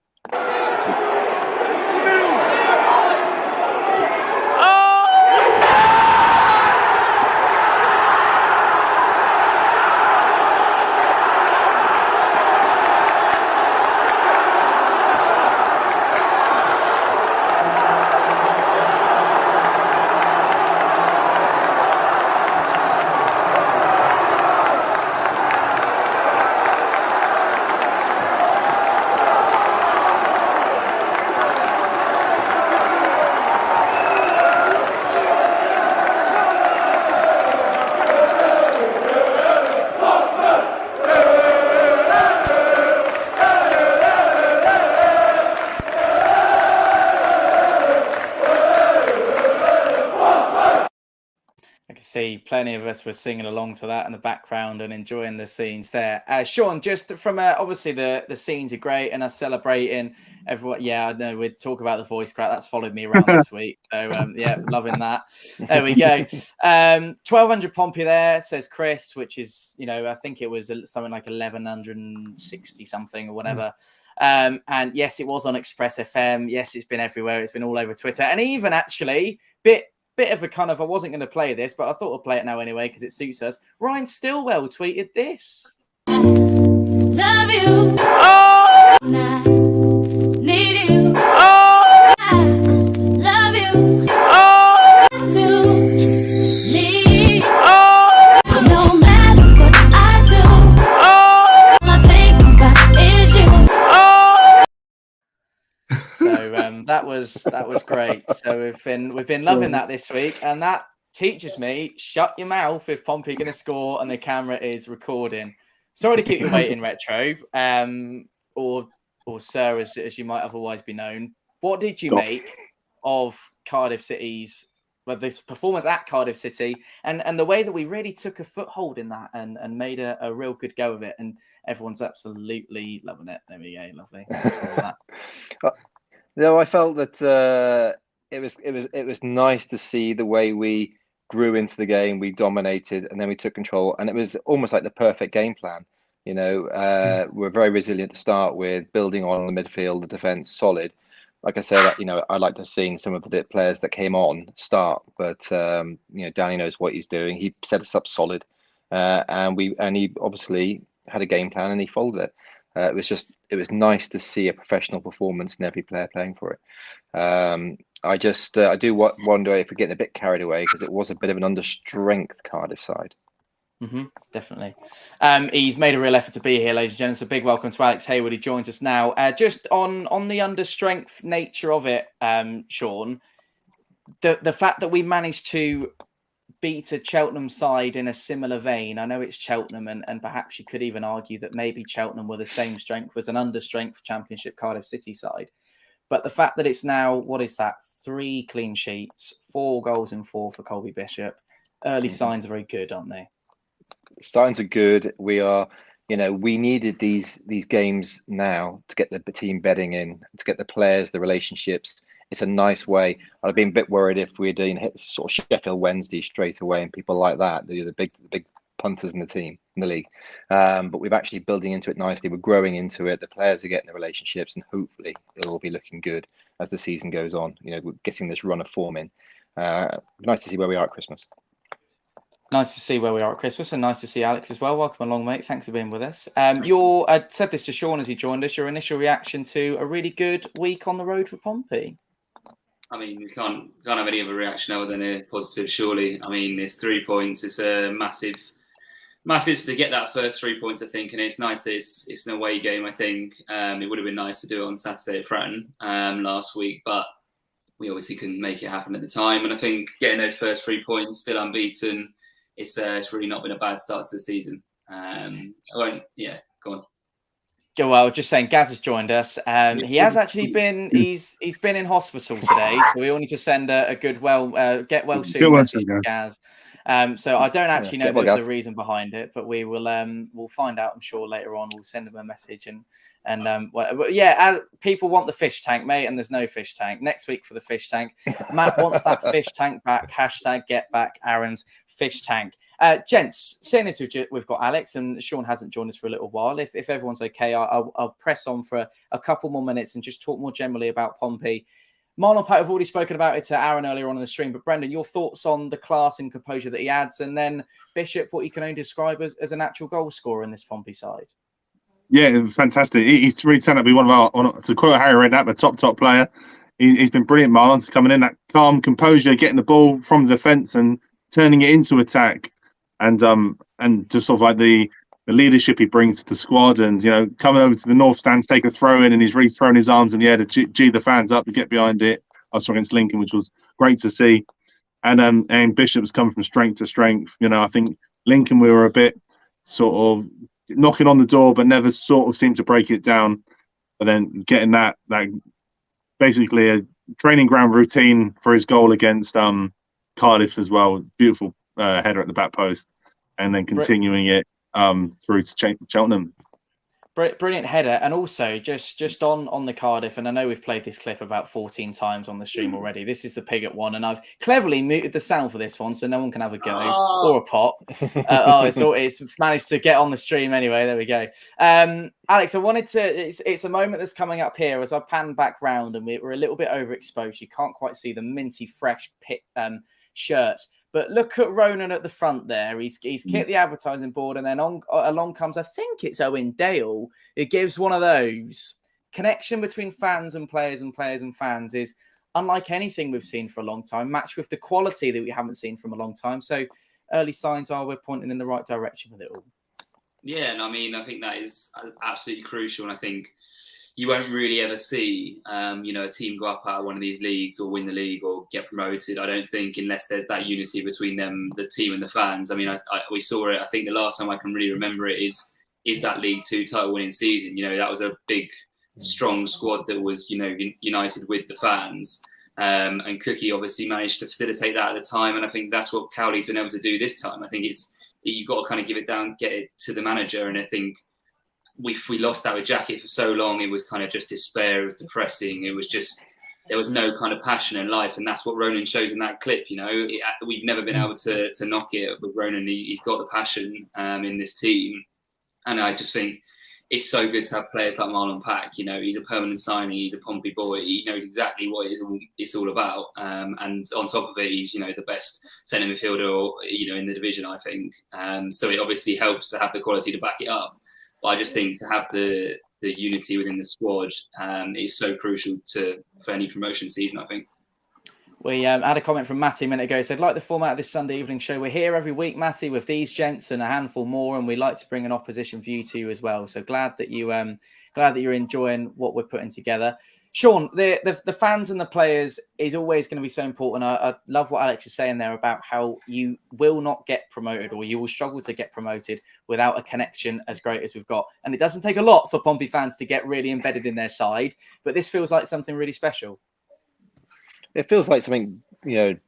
See, plenty of us were singing along to that in the background and enjoying the scenes there. Sean, just from obviously the scenes are great and us celebrating everyone. Yeah, I know we'd talk about the voice crack. That's followed me around this week. So yeah, loving that. There we go. 1200 Pompey there, says Chris, which is, I think it was something like 1160 something or whatever. And yes, it was on Express FM. Yes, it's been everywhere. It's been all over Twitter, and even actually bit of a kind of, I wasn't going to play this, but I thought I'll play it now anyway because it suits us. Ryan Stillwell tweeted this.
Love you. Oh! I need you. Oh! I love you. Oh! I do need. Oh! No matter what I do. Oh! All I think about is you. Oh!
So that was great. So we've been loving that this week, and that teaches me shut your mouth if Pompey are going to score and the camera is recording. Sorry to keep you waiting, Retro, or Sir, as you might otherwise be known. What did you make of Cardiff City's, this performance at Cardiff City, and the way that we really took a foothold in that and made a real good go of it, and everyone's absolutely loving it. There we go, lovely. Thanks for all that.
No, I felt that it was nice to see the way we grew into the game, we dominated, and then we took control, and it was almost like the perfect game plan. We're very resilient to start with, building on the midfield, the defense solid. Like I said, I like to have seen some of the players that came on start, but Danny knows what he's doing. He set us up solid, and he obviously had a game plan and he followed it. It was nice to see a professional performance and every player playing for it. I do wonder if we're getting a bit carried away because it was a bit of an understrength Cardiff side.
Definitely. He's made a real effort to be here, ladies and gentlemen. So big welcome to Alex Hayward, who joins us now. Just on the understrength nature of it, Sean, the fact that we managed to beat a Cheltenham side in a similar vein. I know it's Cheltenham, and perhaps you could even argue that maybe Cheltenham were the same strength as an understrength Championship Cardiff City side. But the fact that it's now, 3 clean sheets, 4 goals in 4 for Colby Bishop, early signs are very good, aren't they?
Signs are good. We are, we needed these games now to get the team bedding in, to get the players, the relationships. It's a nice way. I'd have been a bit worried if we'd hit sort of Sheffield Wednesday straight away and people like that, the big punters in the league. But we're actually building into it nicely. We're growing into it. The players are getting the relationships, and hopefully it'll be looking good as the season goes on. We're getting this run of form in. Nice to see where we are at Christmas.
Nice to see where we are at Christmas, and nice to see Alex as well. Welcome along, mate. Thanks for being with us. I said this to Sean as he joined us. Your initial reaction to a really good week on the road for Pompey?
I mean, we can't have any other reaction other than a positive, surely. I mean, it's 3 points. It's a massive to get that first 3 points, I think. And it's nice that it's an away game, I think. It would have been nice to do it on Saturday at Fratton last week, but we obviously couldn't make it happen at the time. And I think getting those first 3 points, still unbeaten, it's really not been a bad start to the season. Go on.
Well, just saying, Gaz has joined us. He has actually been. He's been in hospital today, so we all need to send a good get well soon message to Gaz. So I don't actually know the reason behind it, but we will we'll find out. I'm sure later on we'll send him a message people want the fish tank, mate, and there's no fish tank next week for the fish tank. Matt wants that fish tank back. # get back Aaron's fish tank. Gents, seeing as we've got Alex and Sean hasn't joined us for a little while, if everyone's okay, I'll press on for a couple more minutes and just talk more generally about Pompey. Marlon and Pat have already spoken about it to Aaron earlier on in the stream, but Brendan, your thoughts on the class and composure that he adds, and then Bishop, what you can only describe as a natural goal scorer in this Pompey side.
Yeah, fantastic. He's really turned out to be one of our, to quote Harry Redknapp, the top player. He's been brilliant, Marlon, coming in, that calm composure, getting the ball from the defence and turning it into attack. And just sort of like the leadership he brings to the squad, and coming over to the north stands, take a throw in, and he's really thrown his arms in the air to G the fans up to get behind it. I saw against Lincoln, which was great to see. And Bishop's come from strength to strength. I think Lincoln, we were a bit sort of knocking on the door, but never sort of seemed to break it down. But then getting that basically a training ground routine for his goal against Cardiff as well. Beautiful header at the back post, and then continuing it through to Cheltenham.
Brilliant header. And also just on the Cardiff, and I know we've played this clip about 14 times on the stream already. This is the Pigott one, and I've cleverly muted the sound for this one so no one can have a go or a pop. It's managed to get on the stream anyway. There we go. Alex, I wanted to, it's a moment that's coming up here as I pan back round, and we're a little bit overexposed. You can't quite see the minty fresh shirts. But look at Ronan at the front there. He's kicked the advertising board, and then along comes, I think it's Owen Dale. It gives one of those. Connection between fans and players and players and fans is unlike anything we've seen for a long time, matched with the quality that we haven't seen from a long time. So early signs are we're pointing in the right direction with it all.
Yeah, and I mean, I think that is absolutely crucial. And I think you won't really ever see, a team go up out of one of these leagues or win the league or get promoted. I don't think, unless there's that unity between them, the team and the fans. I mean, we saw it. I think the last time I can really remember it is that League Two title winning season. That was a big, strong squad that was, united with the fans. And Cookie obviously managed to facilitate that at the time. And I think that's what Cowley's been able to do this time. I think you've got to kind of give it down, get it to the manager. And I think we lost that with Jacket for so long. It was kind of just despair. It was depressing. It was just, there was no kind of passion in life. And that's what Ronan shows in that clip. We've never been able to knock it with Ronan. He's got the passion in this team. And I just think it's so good to have players like Marlon Pack. He's a permanent signing. He's a Pompey boy. He knows exactly what it's all about. And on top of it, he's, the best centre midfielder, in the division, I think. So it obviously helps to have the quality to back it up. But I just think to have the unity within the squad is so crucial for any promotion season, I think.
We had a comment from Matty a minute ago. He said, like the format of this Sunday evening show, we're here every week, Matty, with these gents and a handful more, and we like to bring an opposition view to you as well. So glad that you're enjoying what we're putting together. Sean, the fans and the players is always going to be so important. I love what Alex is saying there about how you will not get promoted, or you will struggle to get promoted without a connection as great as we've got. And it doesn't take a lot for Pompey fans to get really embedded in their side, but this feels like something really special.
It feels like something,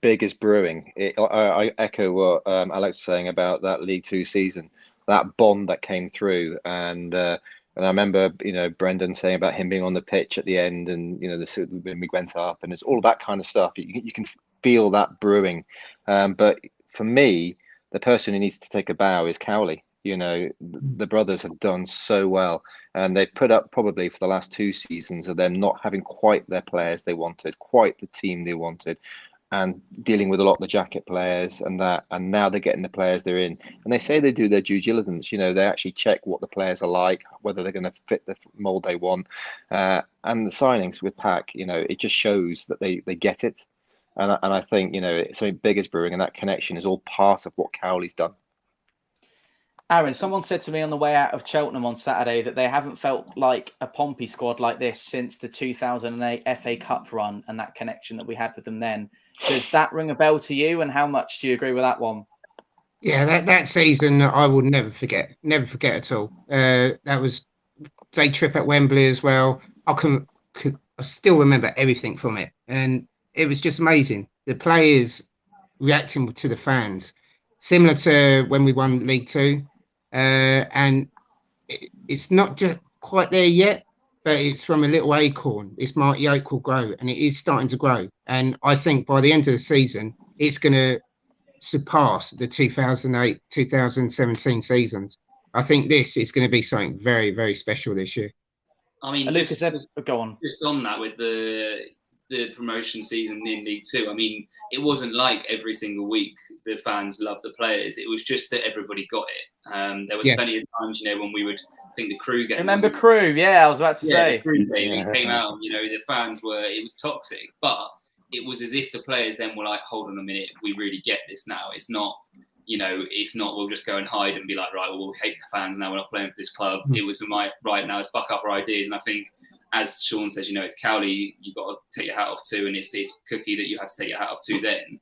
big is brewing. I echo what Alex was saying about that League Two season, that bond that came through. And I remember, Brendan saying about him being on the pitch at the end, and, when we went up, and it's all that kind of stuff. You can feel that brewing. But for me, the person who needs to take a bow is Cowley. The brothers have done so well, and they've put up probably for the last 2 seasons of them not having quite their players they wanted, quite the team they wanted, and dealing with a lot of the Jacket players and that. And now they're getting the players they're in, and they say they do their due diligence. They actually check what the players are like, whether they're going to fit the mold they want. And the signings with Pack, it just shows that they get it. And I think, something big is brewing, and that connection is all part of what Cowley's done.
Aaron, someone said to me on the way out of Cheltenham on Saturday that they haven't felt like a Pompey squad like this since the 2008 FA Cup run and that connection that we had with them then. Does that ring a bell to you, and how much do you agree with that one?
Yeah, that season I will never forget at all. That was day trip at Wembley as well. I still remember everything from it, and it was just amazing. The players reacting to the fans, similar to when we won League Two, and it's not just quite there yet, but it's from a little acorn. This mighty oak will grow, and it is starting to grow. And I think by the end of the season, it's going to surpass the 2008-2017 seasons. I think this is going to be something very, very special this year.
I mean,
Lucas, go on.
Just on that with the promotion season in League Two, I mean, it wasn't like every single week the fans loved the players. It was just that everybody got it. There was plenty of times, when we would think the Crew game.
Remember Crew? Yeah, I was about to say.
The Crew game, it came out, the fans it was toxic, but it was as if the players then were like, hold on a minute, we really get this now. It's not, it's not we'll just go and hide and be like, right, well, we'll hate the fans now, we're not playing for this club. It was right now, let's buck up our ideas. And I think, as Sean says, it's Cowley you've got to take your hat off to, and it's Cookie that you had to take your hat off to then.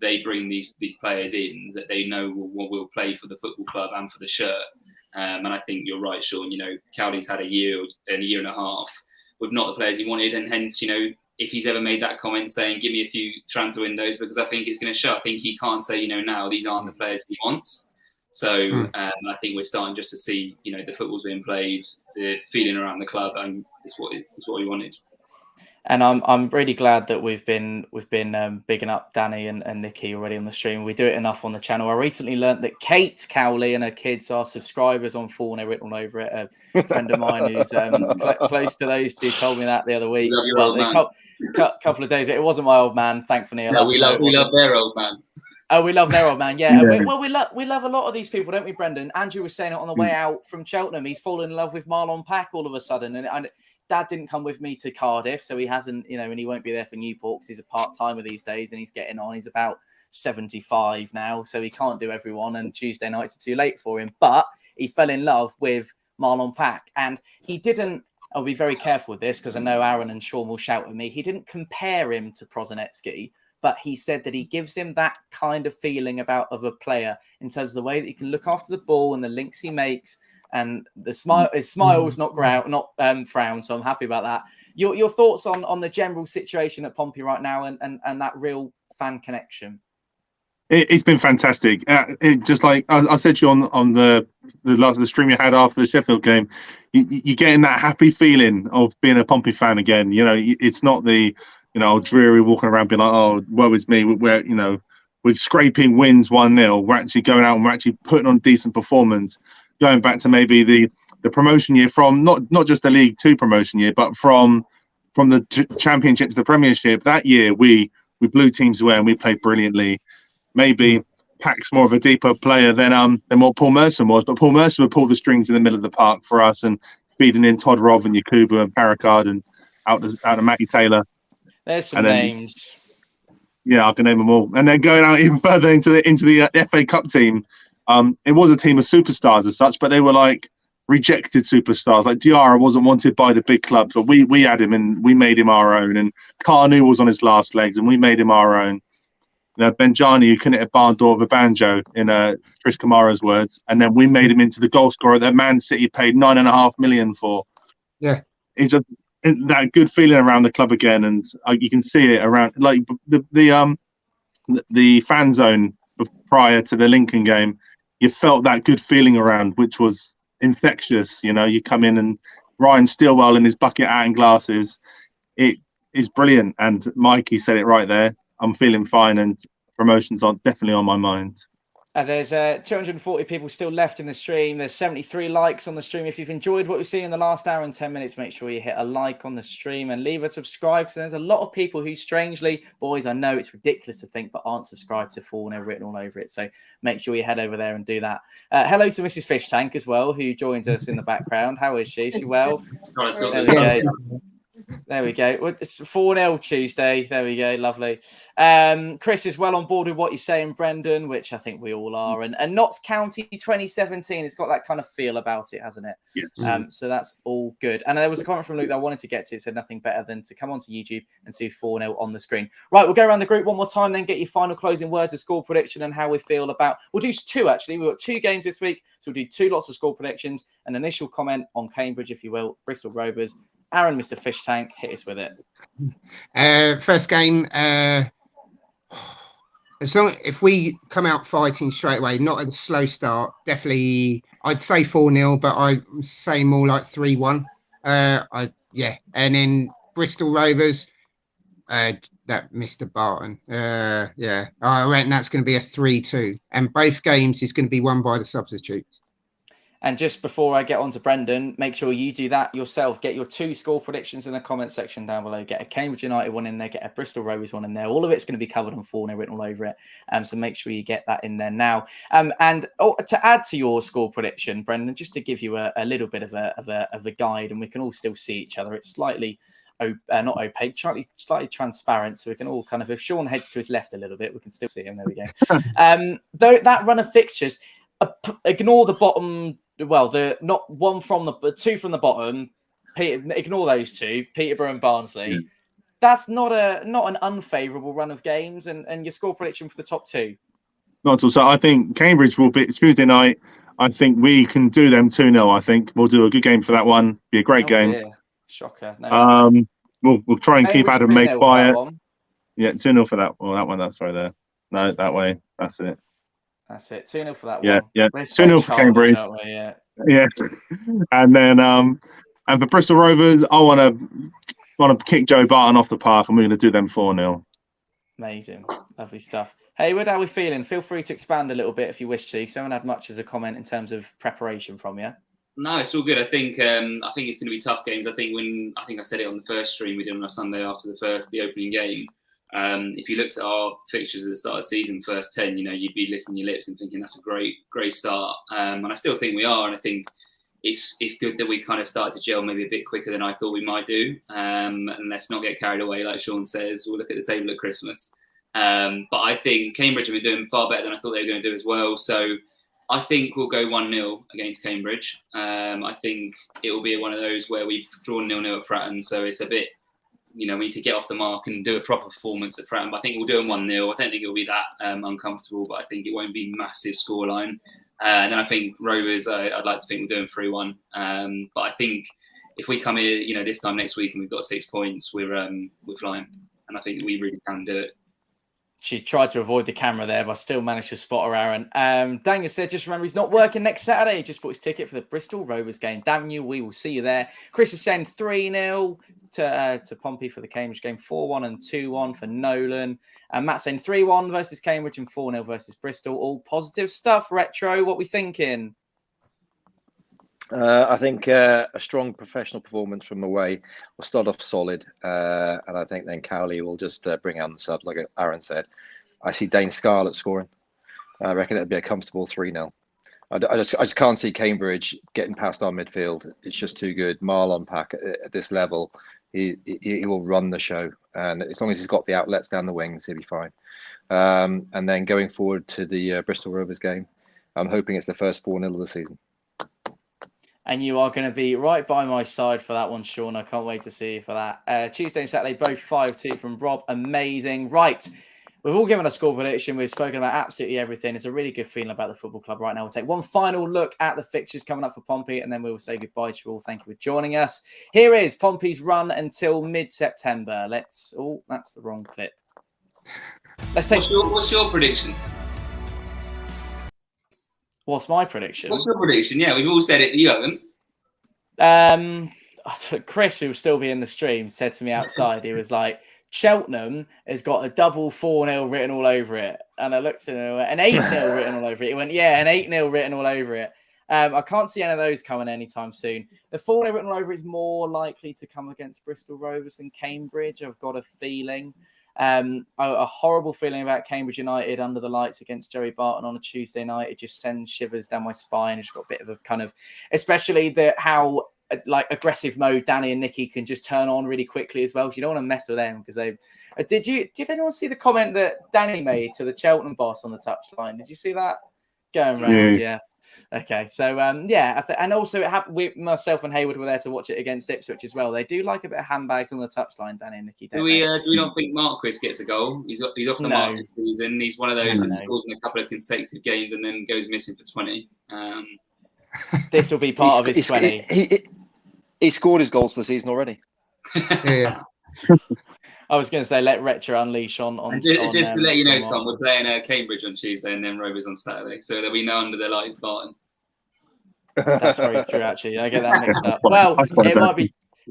They bring these players in that they know will play for the football club and for the shirt. And I think you're right, Sean. Cowley's had a year and a half with not the players he wanted, and hence, if he's ever made that comment saying, give me a few transfer windows, because I think it's going to show. I think he can't say, now these aren't the players he wants. So I think we're starting just to see, the football's being played, the feeling around the club, and it's what he wanted.
And I'm really glad that we've been bigging up Danny and Nikki already on the stream. We do it enough on the channel. I recently learnt that Kate Cowley and her kids are subscribers on Fournilwrittenalloverit. A friend of mine who's close to those two told me that the other week.
Love your old man.
Couple of days. It wasn't my old man, thankfully.
We love their old man.
Oh, we love their old man. Yeah. We love a lot of these people, don't we, Brendan? Andrew was saying it on the way out from Cheltenham. He's fallen in love with Marlon Pack all of a sudden, and Dad didn't come with me to Cardiff, so he hasn't, and he won't be there for Newport because he's a part-timer these days and he's getting on. He's about 75 now, so he can't do everyone, and Tuesday nights are too late for him. But he fell in love with Marlon Pack, and he didn't. I'll be very careful with this because I know Aaron and Sean will shout at me. He didn't compare him to Prosinecki, but he said that he gives him that kind of feeling of a player in terms of the way that he can look after the ball and the links he makes. And the his smile's not frown, so I'm happy about that. Your thoughts on the general situation at Pompey right now and that real fan connection?
It's been fantastic. It just like I said to you on the stream you had after the Sheffield game, you're getting that happy feeling of being a Pompey fan again. It's not the dreary walking around being like, oh, woe is me. We're scraping wins 1-0. We're actually going out and we're actually putting on decent performance. Going back to maybe the promotion year from not just the League Two promotion year, but from the Championship to the Premiership. That year we blew teams away and we played brilliantly. Maybe Pack's more of a deeper player than what Paul Merson was, but Paul Merson would pull the strings in the middle of the park for us and feeding in Todd Rov and Yakubu and Paracard and out to Matty Taylor.
There's some names.
Yeah, I can name them all. And then going out even further into the FA Cup team. It was a team of superstars as such, but they were like rejected superstars. Like Diarra wasn't wanted by the big clubs, but we had him and we made him our own. And Carnu was on his last legs and we made him our own. Benjani, who couldn't hit a barn door with a banjo, in Trish Kamara's words, and then we made him into the goal scorer that Man City paid $9.5 million for.
Yeah,
it's just that good feeling around the club again, and you can see it around like the fan zone prior to the Lincoln game. You felt that good feeling around, which was infectious. You come in and Ryan Stillwell in his bucket hat and glasses. It is brilliant. And Mikey said it right there. I'm feeling fine, and promotions are definitely on my mind.
There's 240 people still left in the stream. There's 73 likes on the stream. If you've enjoyed what we've seen in the last hour and 10 minutes, make sure you hit a like on the stream and leave a subscribe, because there's a lot of people who strangely, boys, I know it's ridiculous to think, but aren't subscribed to Fournilwrittenalloverit. So make sure you head over there and do that. Hello to Mrs. Fish Tank as well, who joins us in the background. How is she? Is she well? There we go.
There we go. Well, it's 4-0 Tuesday. There we go. Lovely. Chris is well on board with what you're saying, Brendan, which I think we all are. And Notts County 2017, it's got that kind of feel about it, hasn't it?
Yes.
So that's all good. And there was a comment from Luke that I wanted to get to. It said nothing better than to come onto YouTube and see 4-0 on the screen. Right, we'll go around the group one more time, then get your final closing words, a score prediction, and how we feel about. We'll do two, actually. We've got 2 games this week. So we'll do 2 lots of score predictions, an initial comment on Cambridge, if you will, Bristol Rovers. Aaron, Mr. Fish Tank, hit us with it.
First game, if we come out fighting straight away, not a slow start, definitely I'd say 4-0, but I'd say more like 3-1. And then Bristol Rovers, that Mr. Barton, I reckon that's going to be a 3-2, and both games is going to be won by the substitutes.
And just before I get on to Brendan, make sure you do that yourself. Get your 2 score predictions in the comment section down below. Get a Cambridge United one in there. Get a Bristol Rovers one in there. All of it's going to be covered on Fournilwrittenalloverit written all over it. So make sure you get that in there now. And to add to your score prediction, Brendan, just to give you a little bit of a guide, and we can all still see each other. It's slightly not opaque, slightly transparent, so we can all kind of. If Sean heads to his left a little bit, we can still see him. There we go. Though that run of fixtures, ignore the bottom. Well, the not one from the 2 from the bottom. Ignore those 2, Peterborough and Barnsley.
Yeah.
That's not an unfavourable run of games, and your score prediction for the top 2.
Not at all. So I think Cambridge will be Tuesday night. I think we can do them 2-0. I think we'll do a good game for that one. Be a great game.
Dear. Shocker. No,
we'll try and keep Adam May quiet. Yeah, 2-0 for that. Well, that one. That's right there. No, that way. That's it.
That's it. 2-0 for that
one. Yeah.
2-0
for Cambridge. Yeah. And then and for Bristol Rovers, I want to kick Joe Barton off the park, and we're going to do them 4-0.
Amazing. Lovely stuff. Hayward, how are we feeling? Feel free to expand a little bit if you wish to, because I haven't had much as a comment in terms of preparation from you.
No, it's all good. I think it's going to be tough games. I think I said it on the first stream we did on a Sunday after the opening game. If you looked at our fixtures at the start of the season, first 10, you'd be licking your lips and thinking that's a great start. And I still think we are. And I think it's good that we kind of started to gel maybe a bit quicker than I thought we might do. And let's not get carried away, like Sean says. We'll look at the table at Christmas. But I think Cambridge have been doing far better than I thought they were going to do as well. So I think we'll go 1-0 against Cambridge. I think it will be one of those where we've drawn 0-0 at Fratton. So it's a bit, we need to get off the mark and do a proper performance at Fratton. But I think we'll do them 1-0. I don't think it'll be that uncomfortable, but I think it won't be massive scoreline. And then I think Rovers, I'd like to think we're doing 3-1. But I think if we come here, this time next week and we've got 6 points, we're flying. And I think we really can do it.
She tried to avoid the camera there, but I still managed to spot her, Aaron. Daniel said, just remember, he's not working next Saturday. He just bought his ticket for the Bristol Rovers game. Daniel, we will see you there. Chris is saying 3-0 to Pompey for the Cambridge game, 4-1 and 2-1 for Nolan. And Matt saying 3-1 versus Cambridge and 4-0 versus Bristol. All positive stuff. Retro, what we thinking?
I think a strong professional performance from away. We'll start off solid, and I think then Cowley will just bring out the subs, like Aaron said. I see Dane Scarlett scoring. I reckon it'll be a comfortable 3-0. I just can't see Cambridge getting past our midfield. It's just too good. Marlon Pack at this level, he will run the show, and as long as he's got the outlets down the wings, he'll be fine. And then going forward to the Bristol Rovers game, I'm hoping it's the first 4-0 of the season.
And you are going to be right by my side for that one, Sean. I can't wait to see you for that. Tuesday and Saturday, both 5-2 from Rob. Amazing. Right. We've all given a score prediction. We've spoken about absolutely everything. It's a really good feeling about the football club right now. We'll take one final look at the fixtures coming up for Pompey, and then we will say goodbye to you all. Thank you for joining us. Here is Pompey's run until mid-September. Oh, that's the wrong clip. Let's take.
What's your prediction?
What's my prediction?
What's your prediction? Yeah, we've all said it. You haven't.
Chris, who will still be in the stream, said to me outside, he was like, Cheltenham has got a double 4-0 written all over it. And I looked at him, an 8-0 written all over it. He went, yeah, an 8-0 written all over it. I can't see any of those coming anytime soon. The 4-0 written all over is more likely to come against Bristol Rovers than Cambridge. I've got a feeling. A horrible feeling about Cambridge United under the lights against Joey Barton on a Tuesday night. It just sends shivers down my spine. It's got a bit of a kind of, especially how like aggressive mode Danny and Nikki can just turn on really quickly as well. So you don't want to mess with them because they. Did anyone see the comment that Danny made to the Cheltenham boss on the touchline? Did you see that going around? Yeah. Okay, so and also myself and Hayward were there to watch it against Ipswich as well. They do like a bit of handbags on the touchline, Danny and Nikki.
Do we not think Marquis gets a goal? He's off the mark this season. He's one of those that scores in a couple of consecutive games and then goes missing for 20.
This will be part of his 20.
He scored his goals for the season already.
Yeah.
I was going to say let Retro unleash on.
Just to let you know, Tom, we're playing Cambridge on Tuesday and then Rovers on Saturday, so there'll be no under their lights Barton.
That's very true, actually. I get that mixed up. Well,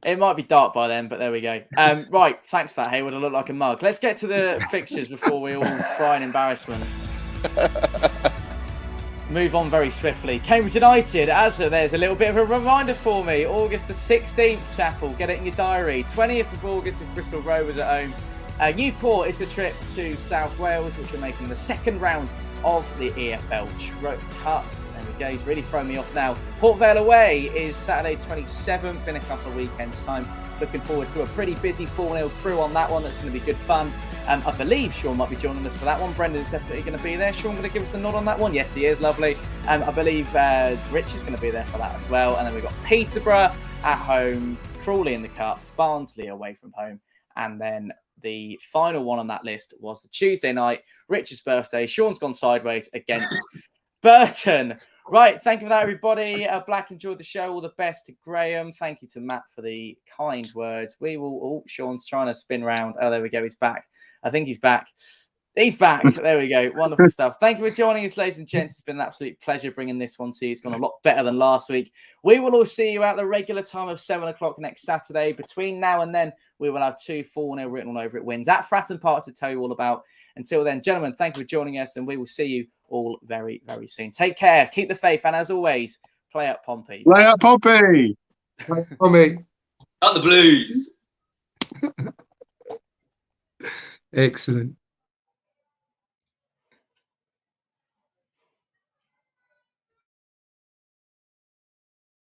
it might be dark by then, but there we go. Right, thanks for that, Hayward. I look like a mug. Let's get to the fixtures before we all cry in embarrassment. Move on very swiftly. Cambridge United, there's a little bit of a reminder for me. August the 16th, Chapel. Get it in your diary. 20th of August is Bristol Rovers at home. Newport is the trip to South Wales, which are making the second round of the EFL Cup. There we go. He's really thrown me off now. Port Vale away is Saturday 27th in a couple of weekends' time. Looking forward to a pretty busy 4-0 crew on that one. That's going to be good fun. I believe Sean might be joining us for that one. Brendan's definitely going to be there. Sean going to give us a nod on that one? Yes, he is. Lovely. I believe Rich is going to be there for that as well. And then we've got Peterborough at home, Crawley in the Cup, Barnsley away from home. And then the final one on that list was the Tuesday night, Rich's birthday. Sean's gone sideways against Burton. Right, thank you for that, everybody. Black enjoyed the show. All the best to Graham. Thank you to Matt for the kind words. We will. Oh, Sean's trying to spin round. Oh, there we go. He's back. I think he's back. He's back. There we go. Wonderful stuff. Thank you for joining us, ladies and gents. It's been an absolute pleasure bringing this one to you. It's gone a lot better than last week. We will all see you at the regular time of 7 o'clock next Saturday. Between now and then, we will have 2 4-0 written all over it wins at Fratton Park to tell you all about. Until then, gentlemen, thank you for joining us, and we will see you all very, very soon. Take care. Keep the faith. And as always, play up Pompey.
Play up Pompey.
Play up Pompey.
Up the Blues.
Excellent.